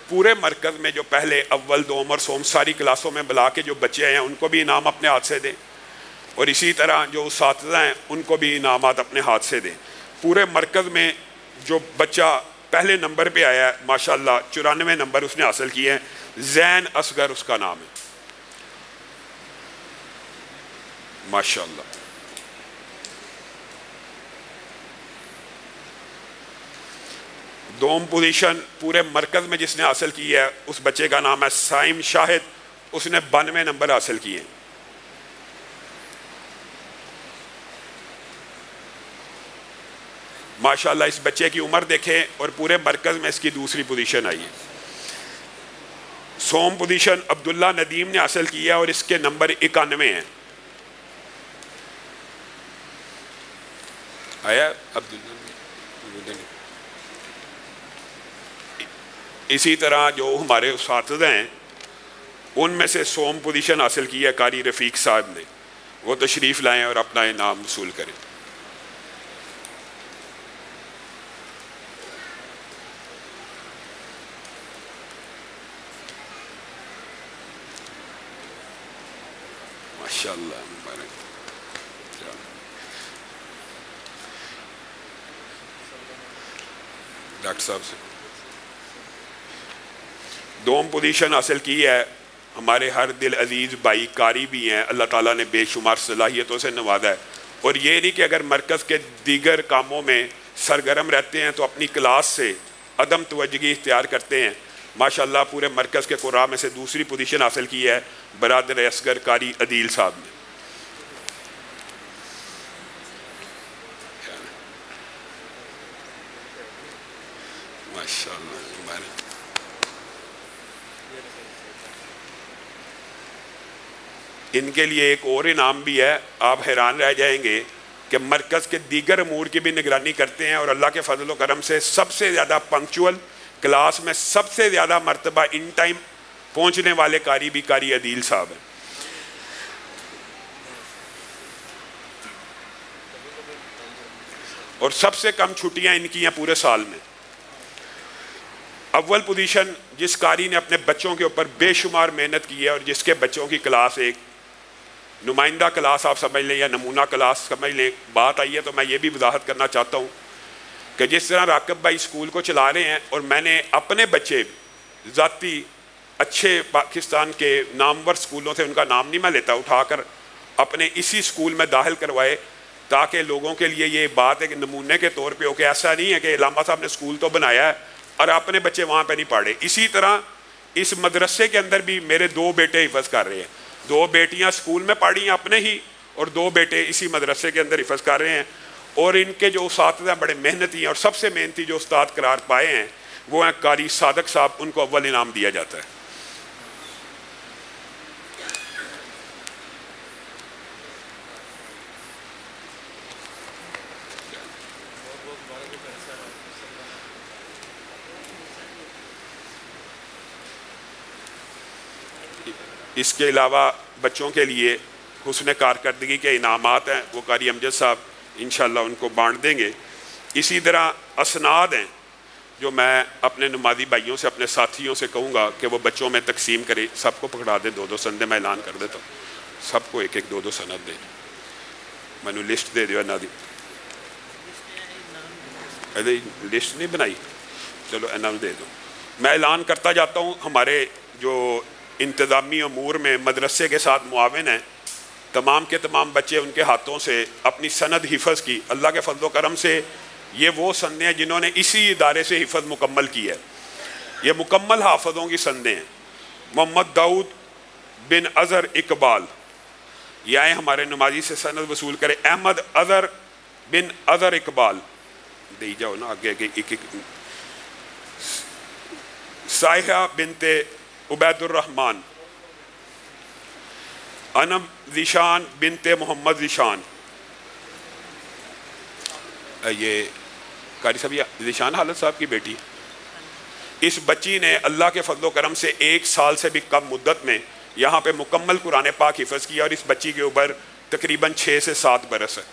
پورے مرکز میں جو پہلے اول، دوم اور سوم ساری کلاسوں میں بلا کے جو بچے ہیں ان کو بھی انعام اپنے ہاتھ سے دیں، اور اسی طرح جو اساتذہ ہیں ان کو بھی انعامات اپنے ہاتھ سے دیں۔ پورے مرکز میں جو بچہ پہلے نمبر پہ آیا ہے ماشاءاللہ 94 نمبر اس نے حاصل کیے ہیں، زین اصغر اس کا نام ہے، ماشاءاللہ۔ دوم پوزیشن پورے مرکز میں جس نے حاصل کی ہے اس بچے کا نام ہے سائم شاہد، اس نے 92 نمبر حاصل کیے ہیں۔ ماشاءاللہ اس بچے کی عمر دیکھیں اور پورے مرکز میں اس کی دوسری پوزیشن آئی ہے۔ سوم پوزیشن عبداللہ ندیم نے حاصل کیا ہے اور اس کے نمبر 91 ہیں۔ آیا عبداللہ؟ اسی طرح جو ہمارے اساتذہ ہیں ان میں سے سوم پوزیشن حاصل کی ہے قاری رفیق صاحب نے، وہ تشریف لائیں اور اپنا انعام وصول کریں۔ ماشاءاللہ مبارک۔ ڈاکٹر صاحب سے دوم پوزیشن حاصل کی ہے ہمارے ہر دل عزیز بھائی قاری بھی ہیں، اللہ تعالیٰ نے بے شمار صلاحیتوں سے نوازا ہے، اور یہ نہیں کہ اگر مرکز کے دیگر کاموں میں سرگرم رہتے ہیں تو اپنی کلاس سے عدم توجہی اختیار کرتے ہیں۔ ماشاءاللہ پورے مرکز کے قراء میں سے دوسری پوزیشن حاصل کی ہے برادر اصغر قاری عدیل صاحب نے۔ ماشاءاللہ ان کے لیے ایک اور انعام بھی ہے، آپ حیران رہ جائیں گے کہ مرکز کے دیگر امور کی بھی نگرانی کرتے ہیں، اور اللہ کے فضل و کرم سے سب سے زیادہ پنکچول، کلاس میں سب سے زیادہ مرتبہ ان ٹائم پہنچنے والے قاری بھی قاری عدیل صاحب ہیں۔ اور سب سے کم چھٹیاں ان کی ہیں پورے سال میں۔ اول پوزیشن جس قاری نے اپنے بچوں کے اوپر بے شمار محنت کی ہے اور جس کے بچوں کی کلاس ایک نمائندہ کلاس آپ سمجھ لیں یا نمونہ کلاس سمجھ لیں، بات آئی ہے تو میں یہ بھی وضاحت کرنا چاہتا ہوں کہ جس طرح راکب بھائی اسکول کو چلا رہے ہیں اور میں نے اپنے بچے ذاتی اچھے پاکستان کے نامور اسکولوں سے، ان کا نام نہیں میں لیتا، اٹھا کر اپنے اسی اسکول میں داخل کروائے تاکہ لوگوں کے لیے یہ بات ہے کہ نمونے کے طور پہ ہو کہ ایسا نہیں ہے کہ علامہ صاحب نے اسکول تو بنایا ہے اور اپنے بچے وہاں پہ نہیں پڑھے. اسی طرح اس مدرسے کے اندر بھی میرے 2 بیٹے حفظ کر رہے ہیں, 2 بیٹیاں اسکول میں پڑھی ہیں اپنے ہی, اور 2 بیٹے اسی مدرسے کے اندر حفظ کر رہے ہیں. اور ان کے جو اساتذہ بڑے محنتی ہیں, اور سب سے محنتی جو استاد قرار پائے ہیں وہ ہیں قاری صادق صاحب, ان کو اول انعام دیا جاتا ہے. اس کے علاوہ بچوں کے لیے حسن کارکردگی کے انعامات ہیں, وہ قاری امجد صاحب انشاءاللہ ان کو بانٹ دیں گے. اسی طرح اسناد ہیں جو میں اپنے نمازی بھائیوں سے, اپنے ساتھیوں سے کہوں گا کہ وہ بچوں میں تقسیم کرے, سب کو پکڑا دیں 2-2 سندیں, میں اعلان کر دیتا ہوں, سب کو 1-1 2-2 سند دیں. میں نے لسٹ دے دیا نادی, لسٹ نہیں بنائی, چلو انعام دے دوں. میں اعلان کرتا جاتا ہوں, ہمارے جو انتظامی امور میں مدرسے کے ساتھ معاون ہیں, تمام کے تمام بچے ان کے ہاتھوں سے اپنی سند حفظ کی. اللہ کے فضل و کرم سے یہ وہ سندیں ہیں جنہوں نے اسی ادارے سے حفظ مکمل کی ہے. یہ مکمل حافظوں کی سندیں ہیں. محمد داؤد بن اظہر اقبال, یہ آئے ہمارے نمازی سے سند وصول کرے. احمد اظہر بن اظہر اقبال, دے جاؤ نا آگے ایک. سائحہ بنت عبید الرحمن, انم ذیشان بنت محمد ذیشان. یہ قاری صاحب, یہ ذیشان حالت صاحب کی بیٹی. اس بچی نے اللہ کے فضل و کرم سے 1 سال سے بھی کم مدت میں یہاں پہ مکمل قرآن پاک حفظ کیا, اور اس بچی کے اوپر تقریباً 6 سے 7 برس ہے.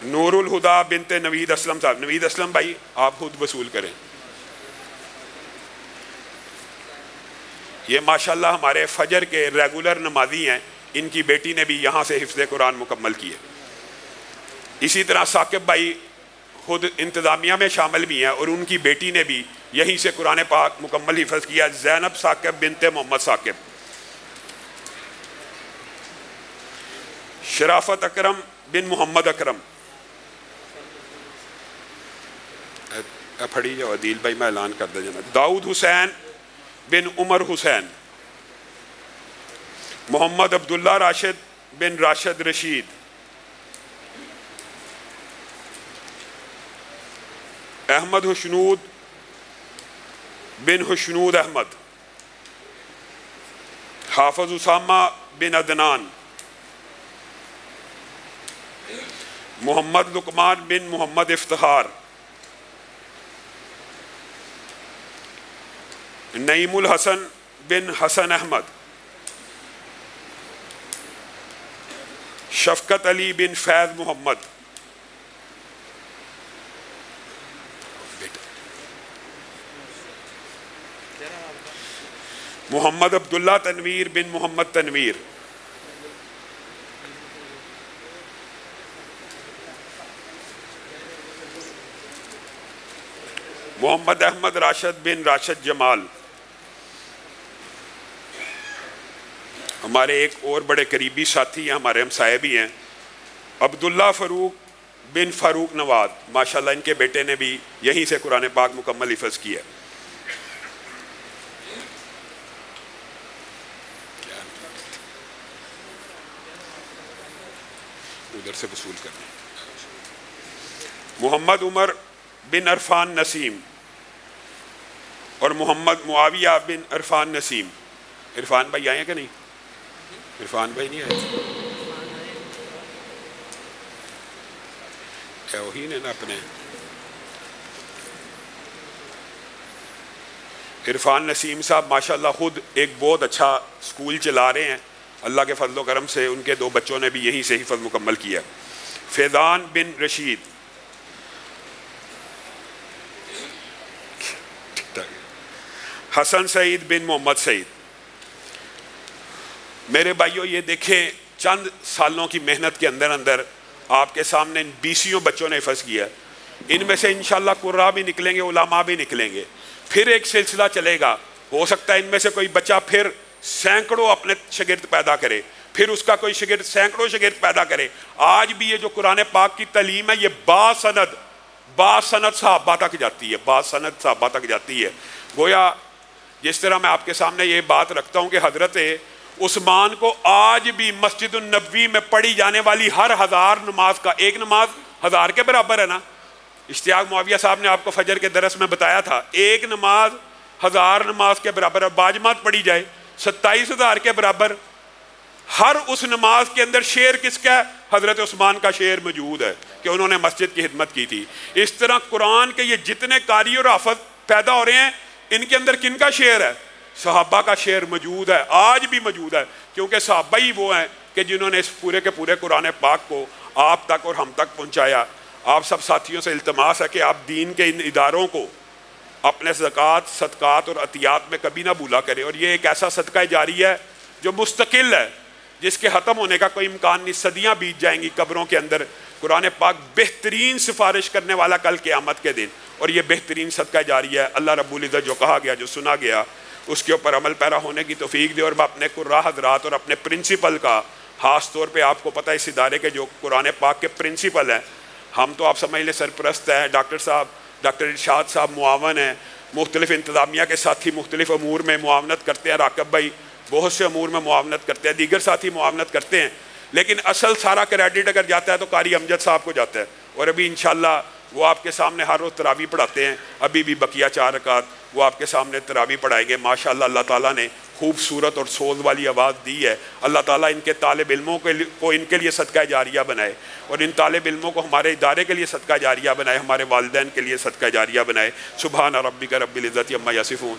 نور الہدا بنت نوید اسلم صاحب, نوید اسلم بھائی آپ خود وصول کریں. یہ ماشاءاللہ ہمارے فجر کے ریگولر نمازی ہیں, ان کی بیٹی نے بھی یہاں سے حفظ قرآن مکمل کی ہے. اسی طرح ثاقب بھائی خود انتظامیہ میں شامل بھی ہیں, اور ان کی بیٹی نے بھی یہیں سے قرآن پاک مکمل حفظ کیا. زینب ثاقب بنت محمد ثاقب. شرافت اکرم بن محمد اکرم, پڑھی جاؤ عدیل بھائی, میں اعلان کر دے جانا. داؤد حسین بن عمر حسین. محمد عبداللہ راشد بن راشد رشید. احمد حشنود بن حشنود احمد. حافظ اسامہ بن عدنان. محمد لقمان بن محمد افتخار. نعیم الحسن بن حسن احمد. شفقت علی بن فیض محمد. محمد عبداللہ تنویر بن محمد تنویر. محمد احمد راشد بن راشد جمال. ہمارے ایک اور بڑے قریبی ساتھی ہیں, ہمارے ہمسائے بھی ہیں, عبداللہ فاروق بن فاروق نواد. ماشاءاللہ ان کے بیٹے نے بھی یہیں سے قرآن پاک مکمل حفظ کیا. ادھر سے وصول کرنا. محمد عمر بن عرفان نسیم اور محمد معاویہ بن عرفان نسیم. عرفان بھائی آئے ہیں کہ نہیں؟ عرفان بھائی نہیں آئے کیا؟ وہی نے نا اپنے. عرفان نسیم صاحب ماشاءاللہ خود ایک بہت اچھا اسکول چلا رہے ہیں. اللہ کے فضل و کرم سے ان کے 2 بچوں نے بھی یہیں سے حفظ مکمل کیا. فیضان بن رشید. حسن سعید بن محمد سعید. میرے بھائیوں یہ دیکھیں چند سالوں کی محنت کے اندر اندر آپ کے سامنے 20 بچوں نے حفظ کیا. ان میں سے انشاءاللہ قراء بھی نکلیں گے, علماء بھی نکلیں گے. پھر ایک سلسلہ چلے گا, ہو سکتا ہے ان میں سے کوئی بچہ پھر سینکڑوں اپنے شاگرد پیدا کرے، پھر اس کا کوئی شاگرد سینکڑوں شاگرد پیدا کرے۔ آج بھی یہ جو قرآن پاک کی تعلیم ہے یہ باسند صحابہ تک جاتی ہے، باسند صحابہ تک جاتی ہے۔ گویا جس طرح میں آپ کے سامنے یہ بات رکھتا ہوں کہ حضرت عثمان کو آج بھی مسجد النبوی میں پڑھی جانے والی ہر 1000 نماز کا ایک نماز 1000 کے برابر ہے نا۔ اشتیاق معاویہ صاحب نے آپ کو فجر کے درس میں بتایا تھا، ایک نماز 1000 نماز کے برابر ہے، باجماعت پڑھی جائے 27,000 کے برابر۔ ہر اس نماز کے اندر شعر کس کا ہے؟ حضرت عثمان کا شعر موجود ہے کہ انہوں نے مسجد کی خدمت کی تھی۔ اس طرح قرآن کے یہ جتنے قاری اور حافظ پیدا ہو رہے ہیں ان کے اندر کن کا شعر ہے؟ صحابہ کا شعر موجود ہے، آج بھی موجود ہے، کیونکہ صحابہ ہی وہ ہیں کہ جنہوں نے اس پورے کے پورے قرآن پاک کو آپ تک اور ہم تک پہنچایا۔ آپ سب ساتھیوں سے التماس ہے کہ آپ دین کے ان اداروں کو اپنے زکوٰۃ، صدقات اور عطیات میں کبھی نہ بھولا کریں، اور یہ ایک ایسا صدقہ جاری ہے جو مستقل ہے، جس کے ختم ہونے کا کوئی امکان نہیں، صدیاں بیت جائیں گی قبروں کے اندر۔ قرآن پاک بہترین سفارش کرنے والا کل قیامت کے دن، اور یہ بہترین صدقہ جاری ہے۔ اللہ رب العزت جو کہا گیا، جو سنا گیا، اس کے اوپر عمل پیرا ہونے کی توفیق دے، اور میں اپنے قراء حضرات اور اپنے پرنسپل کا خاص طور پہ، آپ کو پتہ ہے اس ادارے کے جو قرآن پاک کے پرنسپل ہیں، ہم تو آپ سمجھ لیں سرپرست ہیں، ڈاکٹر صاحب ڈاکٹر ارشاد صاحب معاون ہیں، مختلف انتظامیہ کے ساتھی مختلف امور میں معاونت کرتے ہیں، راکب بھائی بہت سے امور میں معاونت کرتے ہیں، دیگر ساتھی معاونت کرتے ہیں، لیکن اصل سارا کریڈٹ اگر جاتا ہے تو قاری امجد صاحب کو جاتا ہے، اور ابھی انشاءاللہ وہ آپ کے سامنے ہر روز تراویح پڑھاتے ہیں، ابھی بھی بقیہ 4 رکعات وہ آپ کے سامنے تراویح پڑھائیں گے۔ ماشاءاللہ اللہ تعالیٰ نے خوبصورت اور سوز والی آواز دی ہے، اللہ تعالیٰ ان کے طالب علموں کو ان کے لیے صدقہ جاریہ بنائے، اور ان طالب علموں کو ہمارے ادارے کے لیے صدقہ جاریہ بنائے، ہمارے والدین کے لیے صدقہ جاریہ بنائے۔ سبحان ربک رب العزت عما یصفون۔